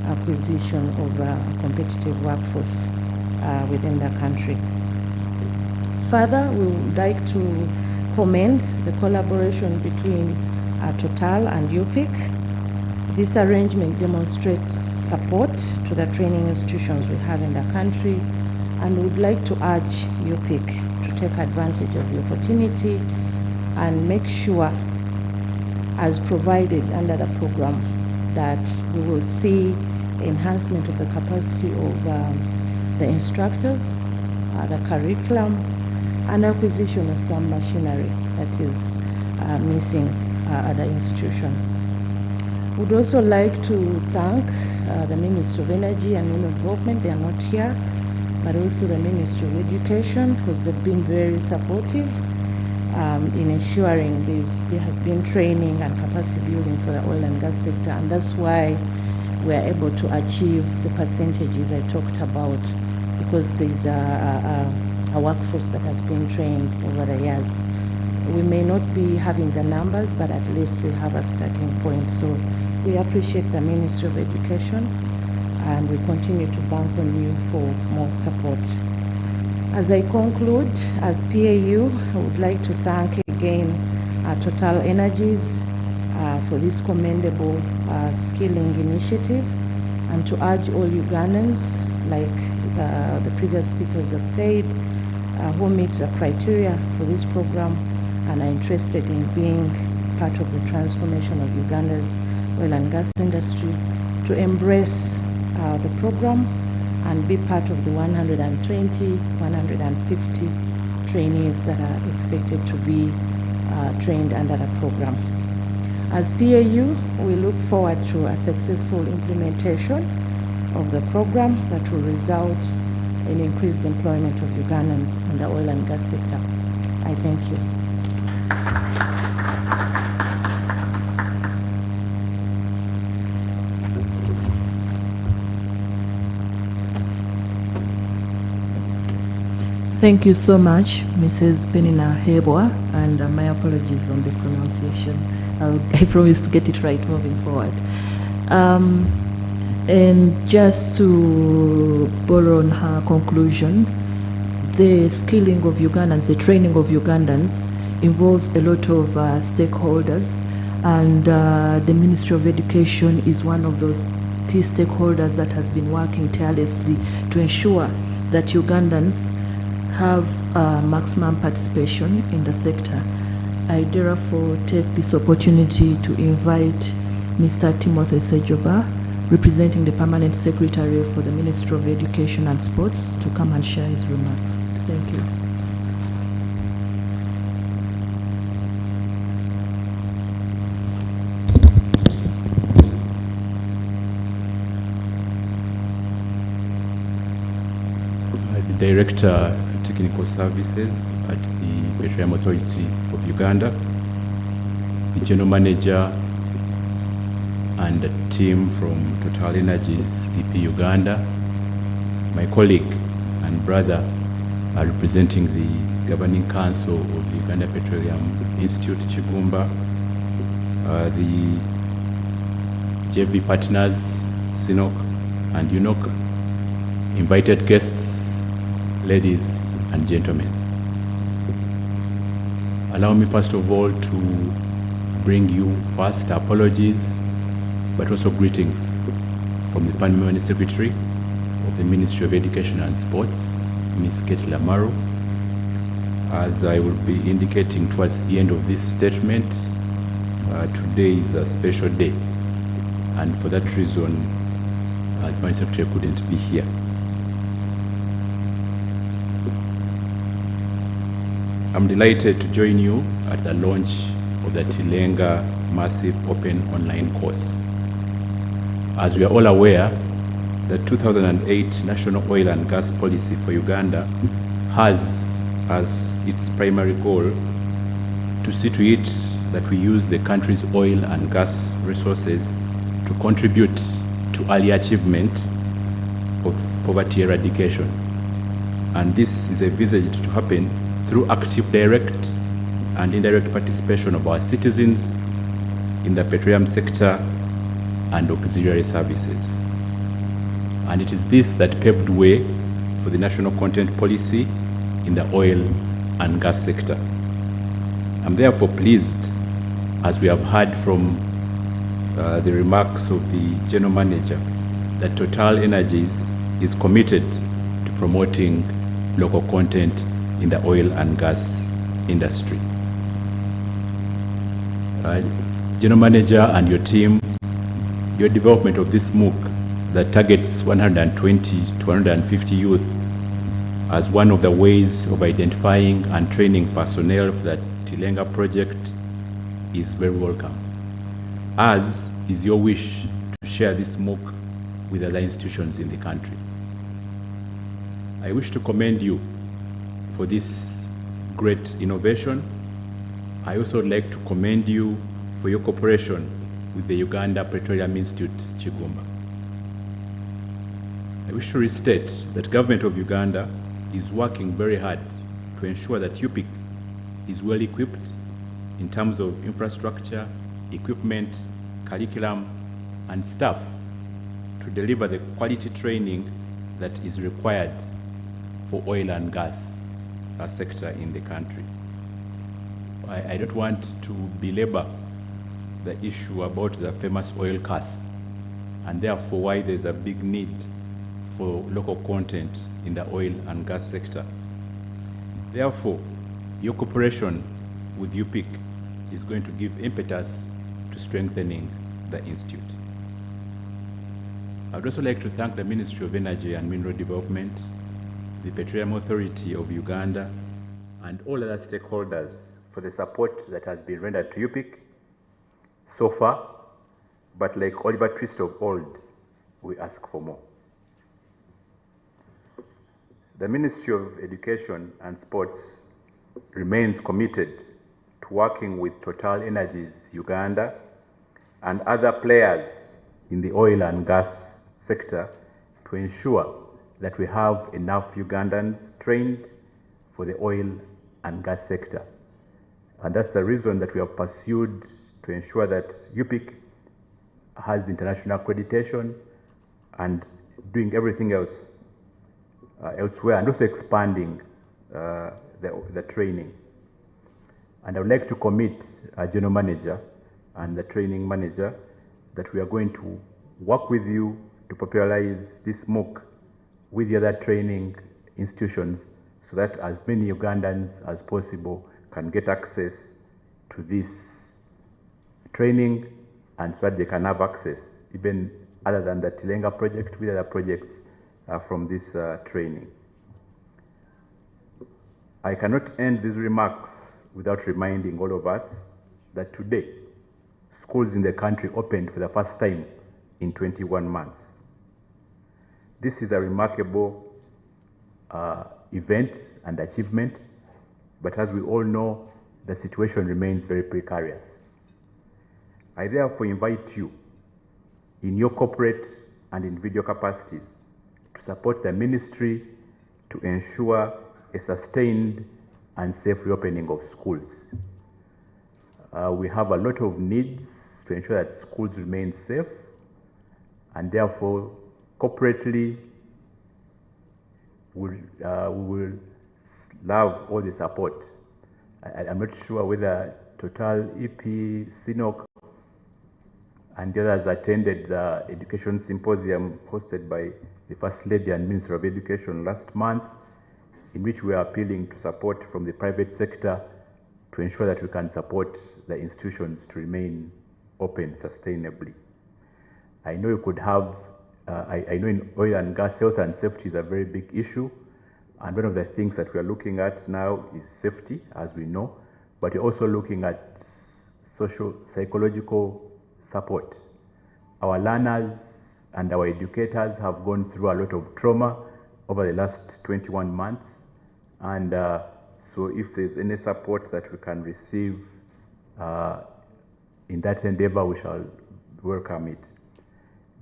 acquisition of a competitive workforce within the country. Further, we would like to commend the collaboration between Total and UPIC. This arrangement demonstrates support to the training institutions we have in the country, and would like to urge UPIC to take advantage of the opportunity and make sure, as provided under the program, that we will see enhancement of the capacity of the instructors, the curriculum, and acquisition of some machinery that is missing at the institution. Would also like to thank the Ministry of Energy and Rural Development. They are not here, but also the Ministry of Education, because they've been very supportive in ensuring there has been training and capacity building for the oil and gas sector, and that's why we are able to achieve the percentages I talked about, because there's a workforce that has been trained over the years. We may not be having the numbers, but at least we have a starting point. So we appreciate the Ministry of Education, and we continue to bank on you for more support. As I conclude, as PAU, I would like to thank again Total Energies for this commendable skilling initiative, and to urge all Ugandans, like the previous speakers have said, who meet the criteria for this program and are interested in being part of the transformation of Uganda's oil and gas industry, to embrace the program and be part of the 120, 150 trainees that are expected to be trained under the program. As PAU, we look forward to a successful implementation of the program that will result in increased employment of Ugandans in the oil and gas sector. I thank you. Thank you so much, Mrs. Penina Hebwa, and my apologies on the pronunciation. I promise to get it right moving forward. And just to borrow on her conclusion, the skilling of Ugandans, the training of Ugandans involves a lot of stakeholders, and the Ministry of Education is one of those key stakeholders that has been working tirelessly to ensure that Ugandans have maximum participation in the sector. I therefore take this opportunity to invite Mr. Timothy Sejoba, representing the Permanent Secretary for the Ministry of Education and Sports, to come and share his remarks. Thank you. The Director Technical Services at the Petroleum Authority of Uganda, the General Manager and the team from Total Energies EP Uganda, my colleague and brother are representing the Governing Council of the Uganda Petroleum Institute, Kigumba, the JV partners, SINOC and UNOC, invited guests, ladies and gentlemen. Allow me first of all to bring you first apologies, but also greetings from the Permanent Secretary of the Ministry of Education and Sports, Ms. Kate Lamaro. As I will be indicating towards the end of this statement, today is a special day, and for that reason, the Permanent Secretary couldn't be here. I'm delighted to join you at the launch of the Tilenga Massive Open Online course. As we are all aware, the 2008 National Oil and Gas Policy for Uganda has as its primary goal to see to it that we use the country's oil and gas resources to contribute to early achievement of poverty eradication. And this is envisaged to happen through active direct and indirect participation of our citizens in the petroleum sector and auxiliary services. And it is this that paved way for the national content policy in the oil and gas sector. I'm therefore pleased, as we have heard from the remarks of the General Manager, that Total Energies is committed to promoting local content in the oil and gas industry. General Manager and your team, your development of this MOOC that targets 120 to 150 youth as one of the ways of identifying and training personnel for the Tilenga project is very welcome, as is your wish to share this MOOC with other institutions in the country. I wish to commend you for this great innovation. I also would like to commend you for your cooperation with the Uganda Petroleum Institute, Kigumba. I wish to restate that the government of Uganda is working very hard to ensure that UPIC is well equipped in terms of infrastructure, equipment, curriculum, and staff to deliver the quality training that is required for oil and gas sector in the country. I don't want to belabor the issue about the famous oil curse, and therefore why there's a big need for local content in the oil and gas sector. Therefore, your cooperation with UPIC is going to give impetus to strengthening the institute. I would also like to thank the Ministry of Energy and Mineral Development, the Petroleum Authority of Uganda, and all other stakeholders for the support that has been rendered to UPIC so far, but like Oliver Twist of old, we ask for more. The Ministry of Education and Sports remains committed to working with Total Energies Uganda and other players in the oil and gas sector to ensure that we have enough Ugandans trained for the oil and gas sector. And that's the reason that we have pursued to ensure that UPIC has international accreditation and doing everything else elsewhere, and also expanding the training. And I would like to commit a general manager and the training manager that we are going to work with you to popularize this MOOC with the other training institutions so that as many Ugandans as possible can get access to this training, and so that they can have access, even other than the Tilenga project, with other projects from this training. I cannot end these remarks without reminding all of us that today, schools in the country opened for the first time in 21 months. This is a remarkable event and achievement, but as we all know, the situation remains very precarious. I therefore invite you in your corporate and individual capacities to support the ministry to ensure a sustained and safe reopening of schools. We have a lot of needs to ensure that schools remain safe, and therefore corporately we will love all the support. I'm not sure whether Total, EP, SINOC, and the others attended the education symposium hosted by the First Lady and Minister of Education last month, in which we are appealing to support from the private sector to ensure that we can support the institutions to remain open sustainably. I know you could have, I know in oil and gas, health and safety is a very big issue, and one of the things that we are looking at now is safety, as we know, but we're also looking at social, psychological support. Our learners and our educators have gone through a lot of trauma over the last 21 months, and so if there's any support that we can receive in that endeavor, we shall welcome it.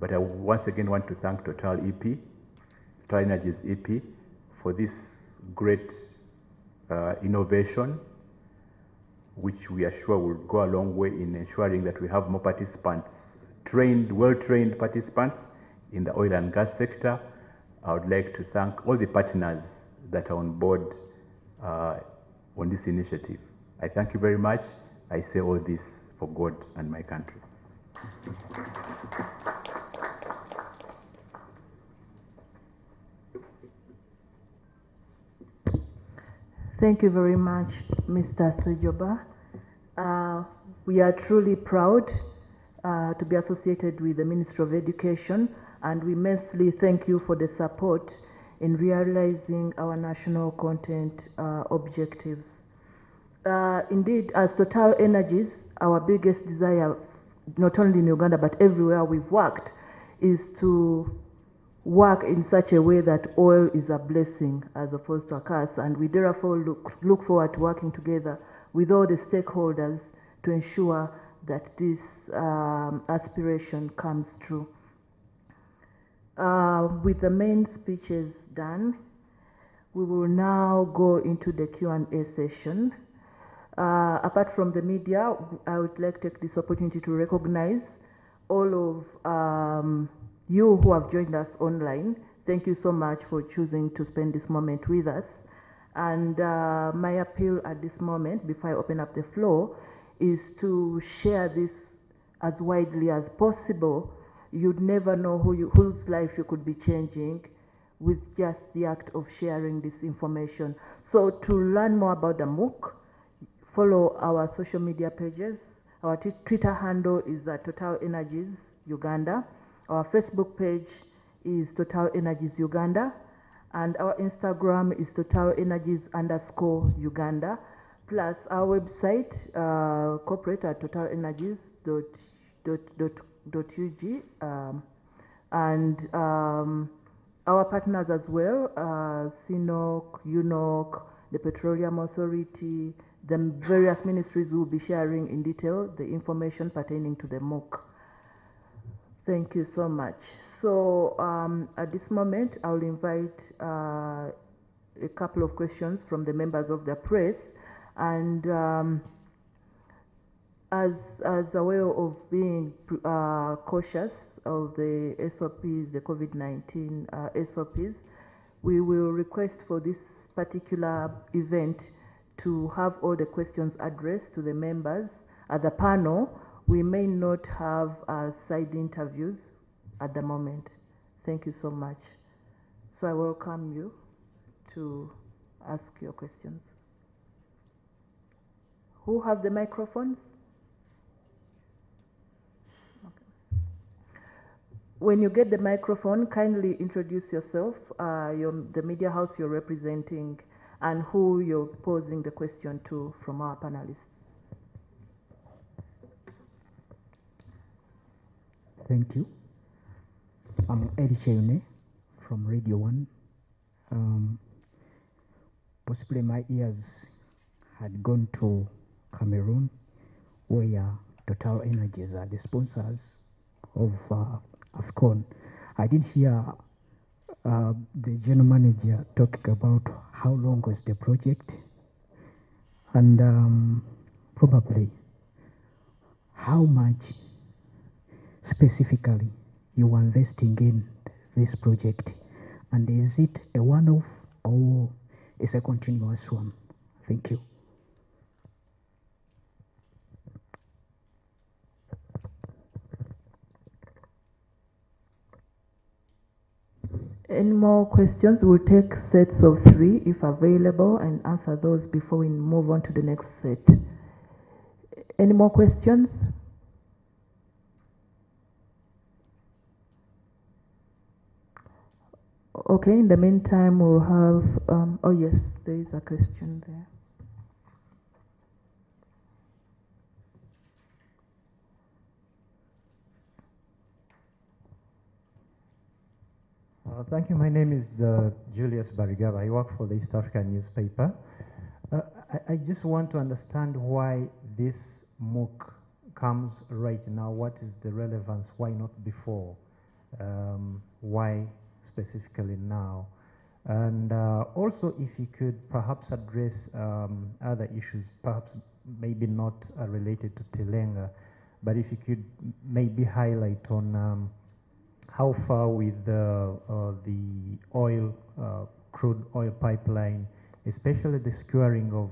But I once again want to thank Total EP, Total Energies EP, for this great innovation, which we are sure will go a long way in ensuring that we have more participants, trained, well-trained participants in the oil and gas sector, I would like to thank all the partners that are on board on this initiative. I thank you very much. I say all this for God and my country. Thank you very much, Mr. Sejoba. We are truly proud to be associated with the Ministry of Education, and we immensely thank you for the support in realizing our national content objectives. Indeed, as Total Energies, our biggest desire, not only in Uganda but everywhere we've worked, is to work in such a way that oil is a blessing as opposed to a curse, and we therefore look forward to working together with all the stakeholders to ensure that this aspiration comes true. With the main speeches done, we will now go into the Q&A session. Apart from the media, I would like to take this opportunity to recognize all of you who have joined us online. Thank you so much for choosing to spend this moment with us. And my appeal at this moment, before I open up the floor, is to share this as widely as possible. You'd never know whose life you could be changing with just the act of sharing this information. So to learn more about the MOOC, follow our social media pages. Our Twitter handle is Total Energies Uganda. Our Facebook page is Total Energies Uganda, and our Instagram is Total Energies _Uganda. Plus our website, corporate at totalenergies.ug, and our partners as well, CNOC, UNOC, the Petroleum Authority, the various ministries will be sharing in detail the information pertaining to the MOOC. Thank you so much. So at this moment, I'll invite a couple of questions from the members of the press. And as a way of being cautious of the SOPs, the COVID-19 SOPs, we will request for this particular event to have all the questions addressed to the members at the panel. We may not have side interviews at the moment. Thank you so much. So I welcome you to ask your questions. Who have the microphones? Okay. When you get the microphone, kindly introduce yourself, the media house you're representing, and who you're posing the question to from our panelists. Thank you. I'm Eddie Cheune from Radio 1. Possibly my ears had gone to Cameroon, where Total Energies are the sponsors of AFCON. I did hear the general manager talking about how long was the project, and probably how much specifically you are investing in this project, and is it a one-off or is a continuous one? Thank you. Any more questions? We'll take sets of 3 if available and answer those before we move on to the next set. Any more questions? Okay, in the meantime, we'll have, oh yes, there is a question there. Thank you. My name is Julius Barigaba. I work for the East African newspaper. I just want to understand why this MOOC comes right now. What is the relevance? Why not before? Why specifically now? And also, if you could perhaps address other issues, perhaps maybe not related to Telenga, but if you could maybe highlight on how far with the oil, crude oil pipeline, especially the securing of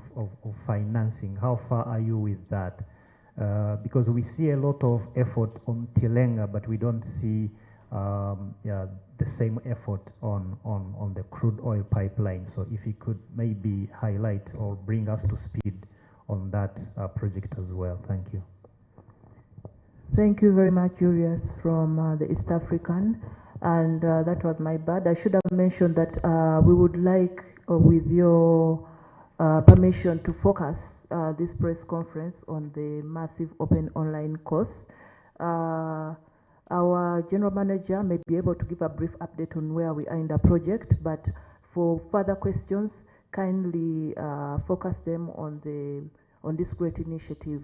financing? How far are you with that? Because we see a lot of effort on Tilenga, but we don't see the same effort on the crude oil pipeline. So if you could maybe highlight or bring us to speed on that project as well. Thank you. Thank you very much, Julius, from the East African. And that was my bad. I should have mentioned that we would like, with your permission, to focus this press conference on the massive open online course. Our general manager may be able to give a brief update on where we are in the project, but for further questions, kindly focus them on this great initiative,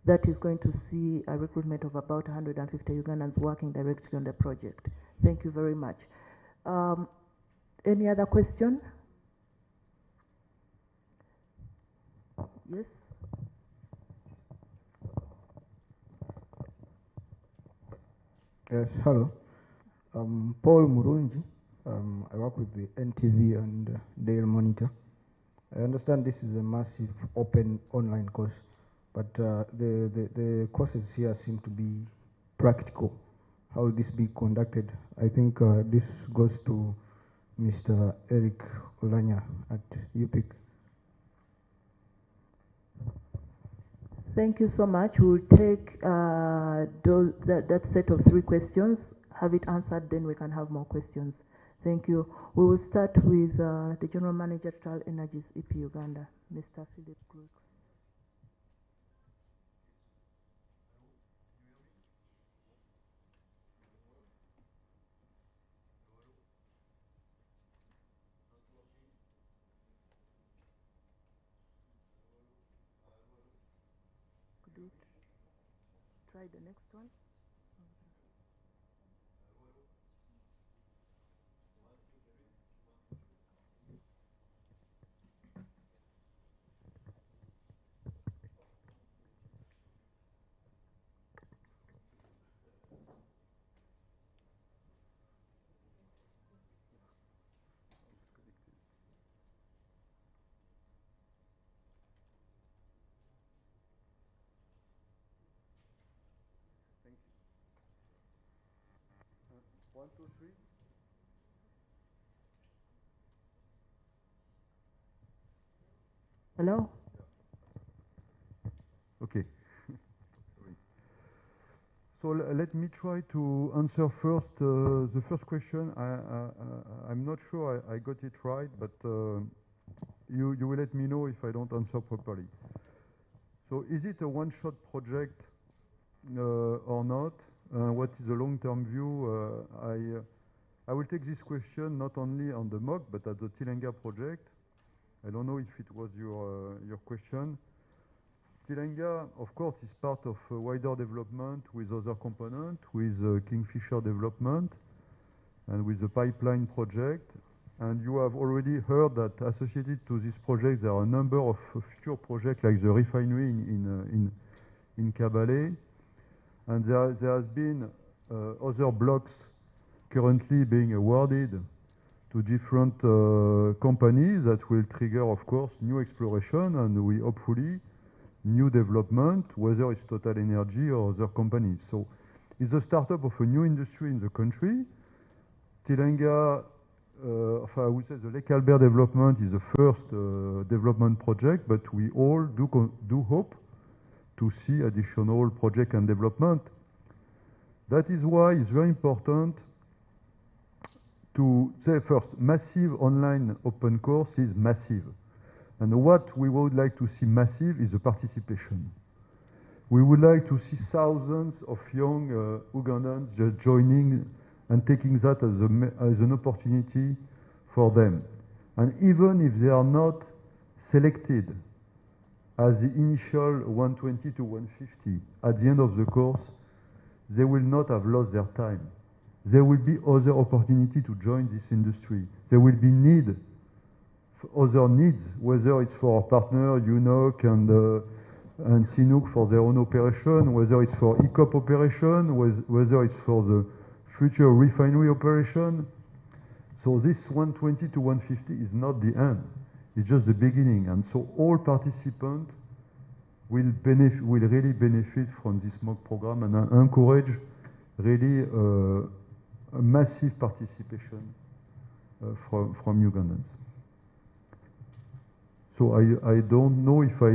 that is going to see a recruitment of about 150 Ugandans working directly on the project. Thank you very much. Any other question? Yes? Yes, hello. Paul Murunji. I work with the NTV and Daily Monitor. I understand this is a massive open online course, but the courses here seem to be practical. How will this be conducted? I think this goes to Mr. Eric Olanya at UPIC. Thank you so much. We'll take that set of 3 questions, have it answered, then we can have more questions. Thank you. We will start with the General Manager, Total Energies, EP Uganda, Mr. Philip Brooks. Could you try the next one? Thank you. 1, 2, 3. Hello? Okay. So let me try to answer first the first question. I'm not sure I got it right, but you will let me know if I don't answer properly. So is it a one-shot project or not? What is the long-term view? I will take this question not only on the MOC, but at the Tilenga project. I don't know if it was your question. Tilenga, of course, is part of a wider development with other components, with Kingfisher development and with the pipeline project. And you have already heard that associated to this project, there are a number of future projects like the refinery in Kabale. And there has been other blocks currently being awarded to different companies that will trigger, of course, new exploration and we hopefully new development, whether it's Total Energy or other companies. So it's the startup of a new industry in the country. Tilenga, I would say the Lake Albert development is the first development project, but we all do hope to see additional project and development. That is why it's very important to say first, massive online open course is massive. And what we would like to see massive is the participation. We would like to see thousands of young Ugandans just joining and taking that as an opportunity for them. And even if they are not selected as the initial 120 to 150, at the end of the course, they will not have lost their time. There will be other opportunity to join this industry. There will be other needs, whether it's for our partner, UNOC and CNOOC for their own operation, whether it's for ECOP operation, whether it's for the future refinery operation. So this 120 to 150 is not the end. It's just the beginning. And so all participants will really benefit from this MOOC program, and I encourage really a massive participation from Ugandans. So I don't know if I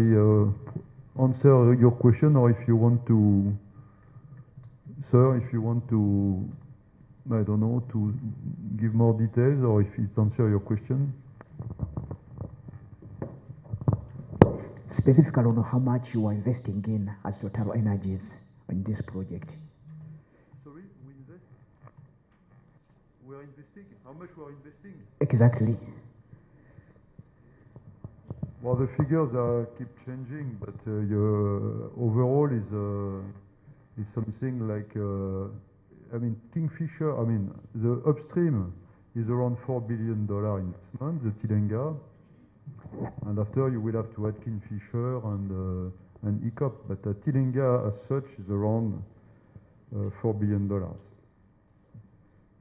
answer your question, or if you want to, sir, if you want to, I don't know, to give more details, or if it answers your question. Specifically, I don't know how much you are investing in as Total Energies in this project. Sorry, we are investing? How much we are investing? Exactly. Well, the figures keep changing, but overall is something like, I mean, Kingfisher, I mean, the upstream is around $4 billion investment, the Tilenga, and after you will have to add Kingfisher and ECOP, but Tilenga as such is around $4 billion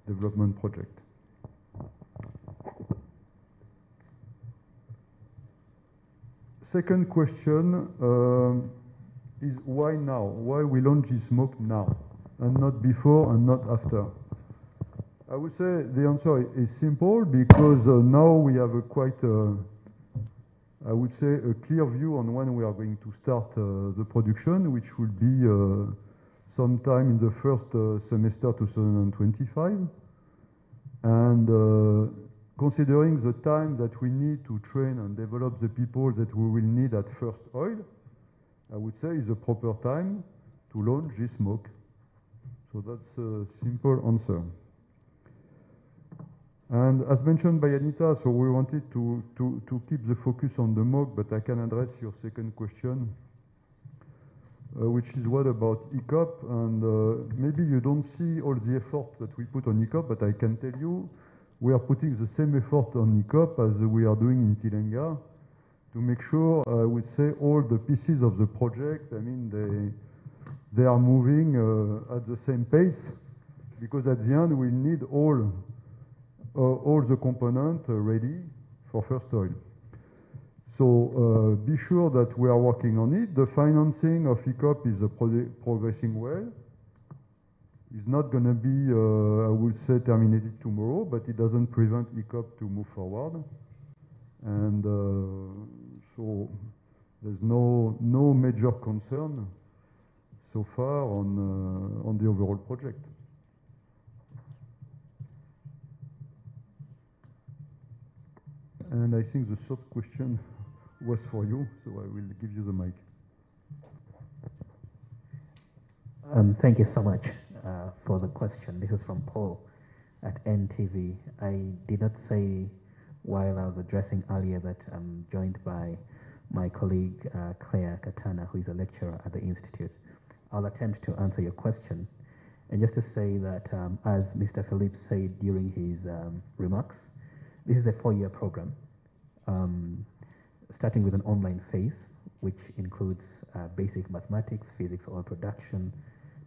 development project. Second question is why now? Why we launch this MOOC now and not before and not after? I would say the answer is simple, because now we have a quite, I would say, a clear view on when we are going to start the production, which will be sometime in the first semester 2025. And considering the time that we need to train and develop the people that we will need at first oil, I would say is a proper time to launch this MOOC. So that's a simple answer. And as mentioned by Anita, so we wanted to keep the focus on the MOOC, but I can address your second question, which is what about ECOP? And maybe you don't see all the effort that we put on ECOP, but I can tell you we are putting the same effort on ECOP as we are doing in Tilenga to make sure, I would say, all the pieces of the project, I mean, they are moving at the same pace, because at the end we need all the components ready for first oil. So be sure that we are working on it. The financing of ECOP is progressing well. It's not going to be, I would say, terminated tomorrow, but it doesn't prevent ECOP to move forward. And so there's no major concern so far on the overall project. And I think the third question was for you, so I will give you the mic. Thank you so much for the question. This is from Paul at NTV. I did not say while I was addressing earlier that I'm joined by my colleague Claire Katana, who is a lecturer at the Institute. I'll attempt to answer your question. And just to say that, as Mr. Philippe said during his remarks, this is a 4-year program, starting with an online phase, which includes basic mathematics, physics, oil production,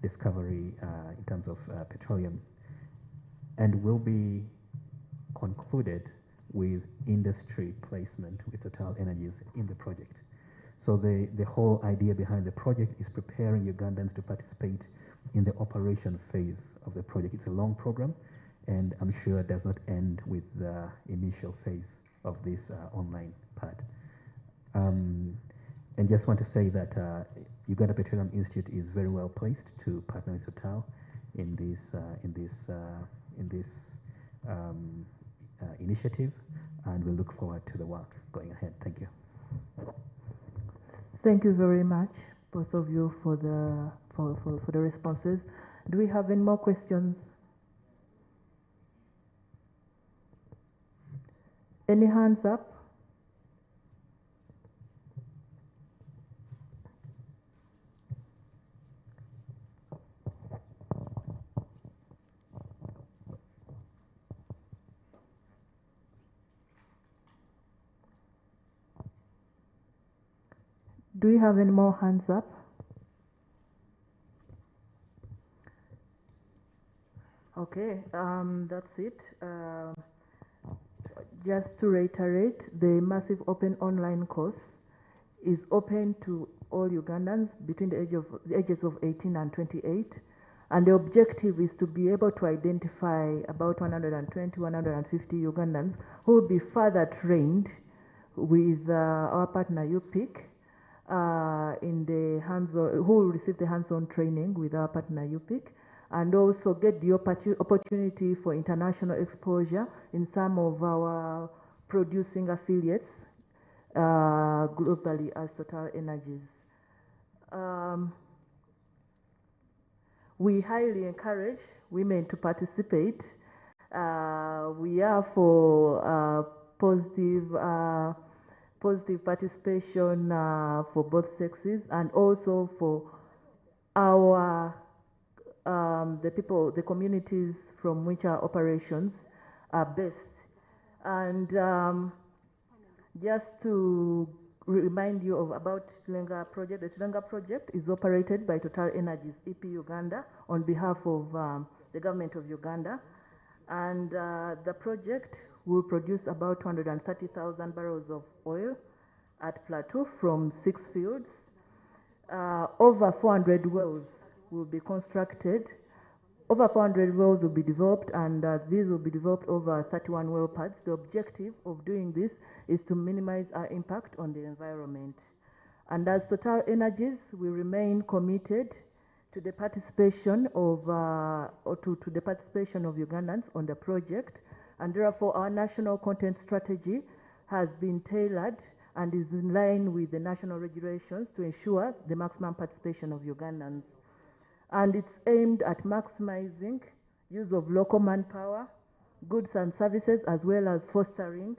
discovery in terms of petroleum, and will be concluded with industry placement with Total Energies in the project. So the whole idea behind the project is preparing Ugandans to participate in the operation phase of the project. It's a long program, and I'm sure it does not end with the initial phase of this online part. And just want to say that Uganda Petroleum Institute is very well placed to partner with Total in this initiative, and we look forward to the work going ahead. Thank you. Thank you very much, both of you, for the responses. Do we have any more questions? Any hands up? Do we have any more hands up? Okay, that's it. Just to reiterate, the massive open online course is open to all Ugandans between the ages of 18 and 28. And the objective is to be able to identify about 120, 150 Ugandans who will be further trained with our partner UPIC in the hands-on, who will receive the hands-on training with our partner UPIC, and also get the opportunity for international exposure in some of our producing affiliates globally as Total Energies. We highly encourage women to participate. We are for positive participation for both sexes, and also for our the communities from which our operations are based. And just to remind you about Tulenga project, the Tulenga project is operated by Total Energies EP Uganda on behalf of the government of Uganda. And the project will produce about 230,000 barrels of oil at Plateau from 6 fields. Over 400 wells will be constructed. Over 400 wells will be developed, and these will be developed over 31 well pads. The objective of doing this is to minimize our impact on the environment. And as Total Energies, we remain committed to the participation of the participation of Ugandans on the project, and therefore our national content strategy has been tailored and is in line with the national regulations to ensure the maximum participation of Ugandans. And it's aimed at maximizing use of local manpower, goods and services, as well as fostering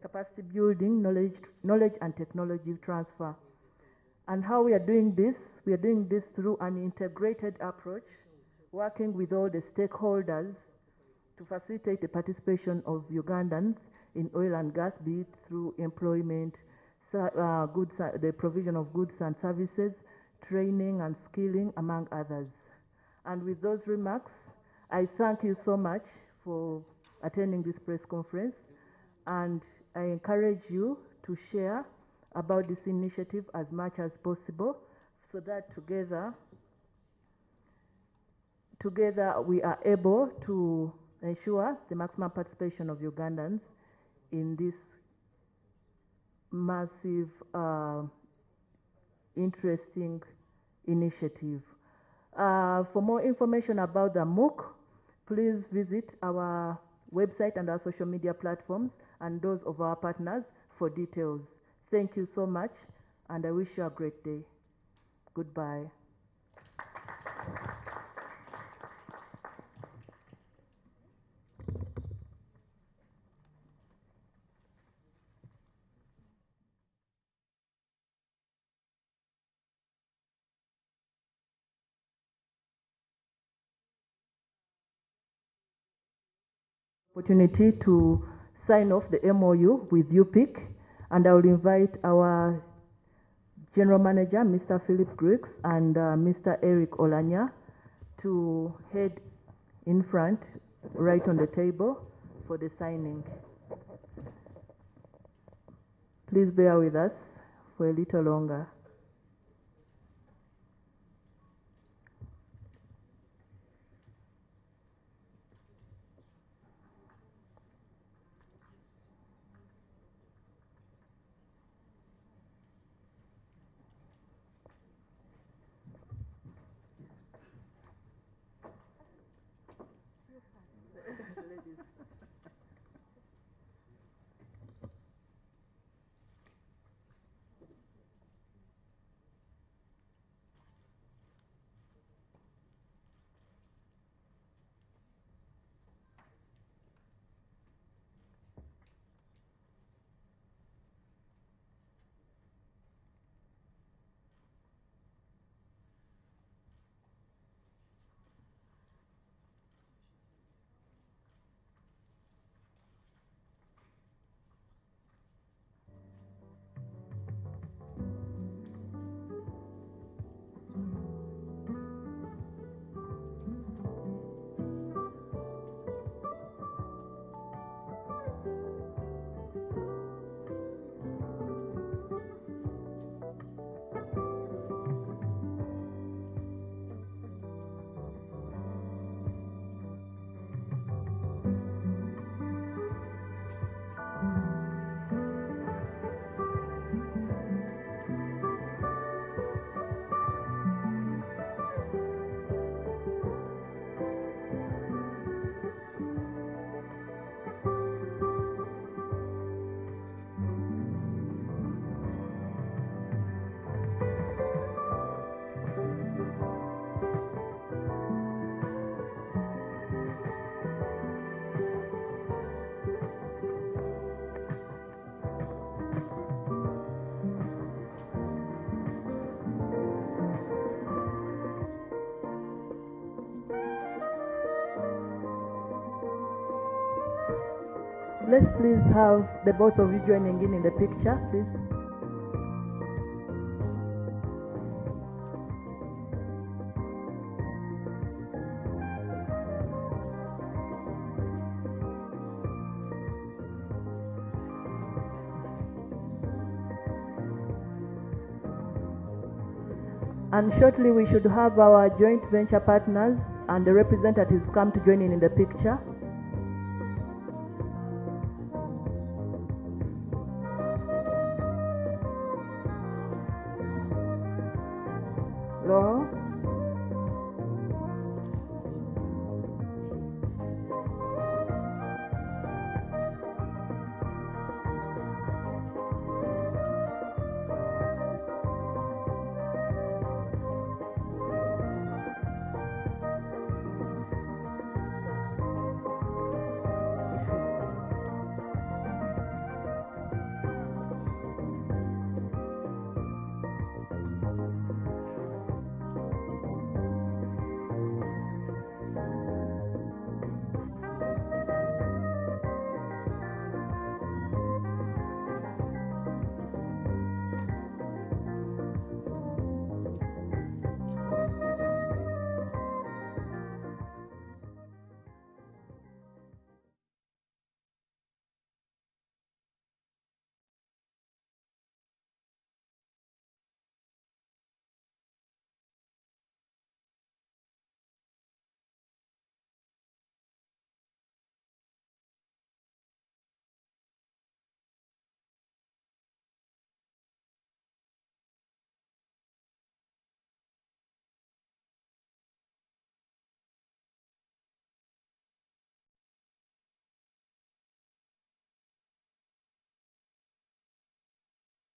capacity building, knowledge and technology transfer. And how we are doing this? We are doing this through an integrated approach, working with all the stakeholders to facilitate the participation of Ugandans in oil and gas, be it through employment, the provision of goods and services, training and skilling, among others. And with those remarks, I thank you so much for attending this press conference, and I encourage you to share about this initiative as much as possible, so that together we are able to ensure the maximum participation of Ugandans in this massive, interesting initiative. For more information about the MOOC, please visit our website and our social media platforms and those of our partners for details. Thank you so much, and I wish you a great day. Goodbye. Opportunity to sign off the MOU with UPIC, and I will invite our General Manager, Mr. Philip Griggs, and Mr. Eric Olanya to head in front, right on the table, for the signing. Please bear with us for a little longer. Let's please have the both of you joining in the picture, please. And shortly we should have our joint venture partners and the representatives come to join in the picture.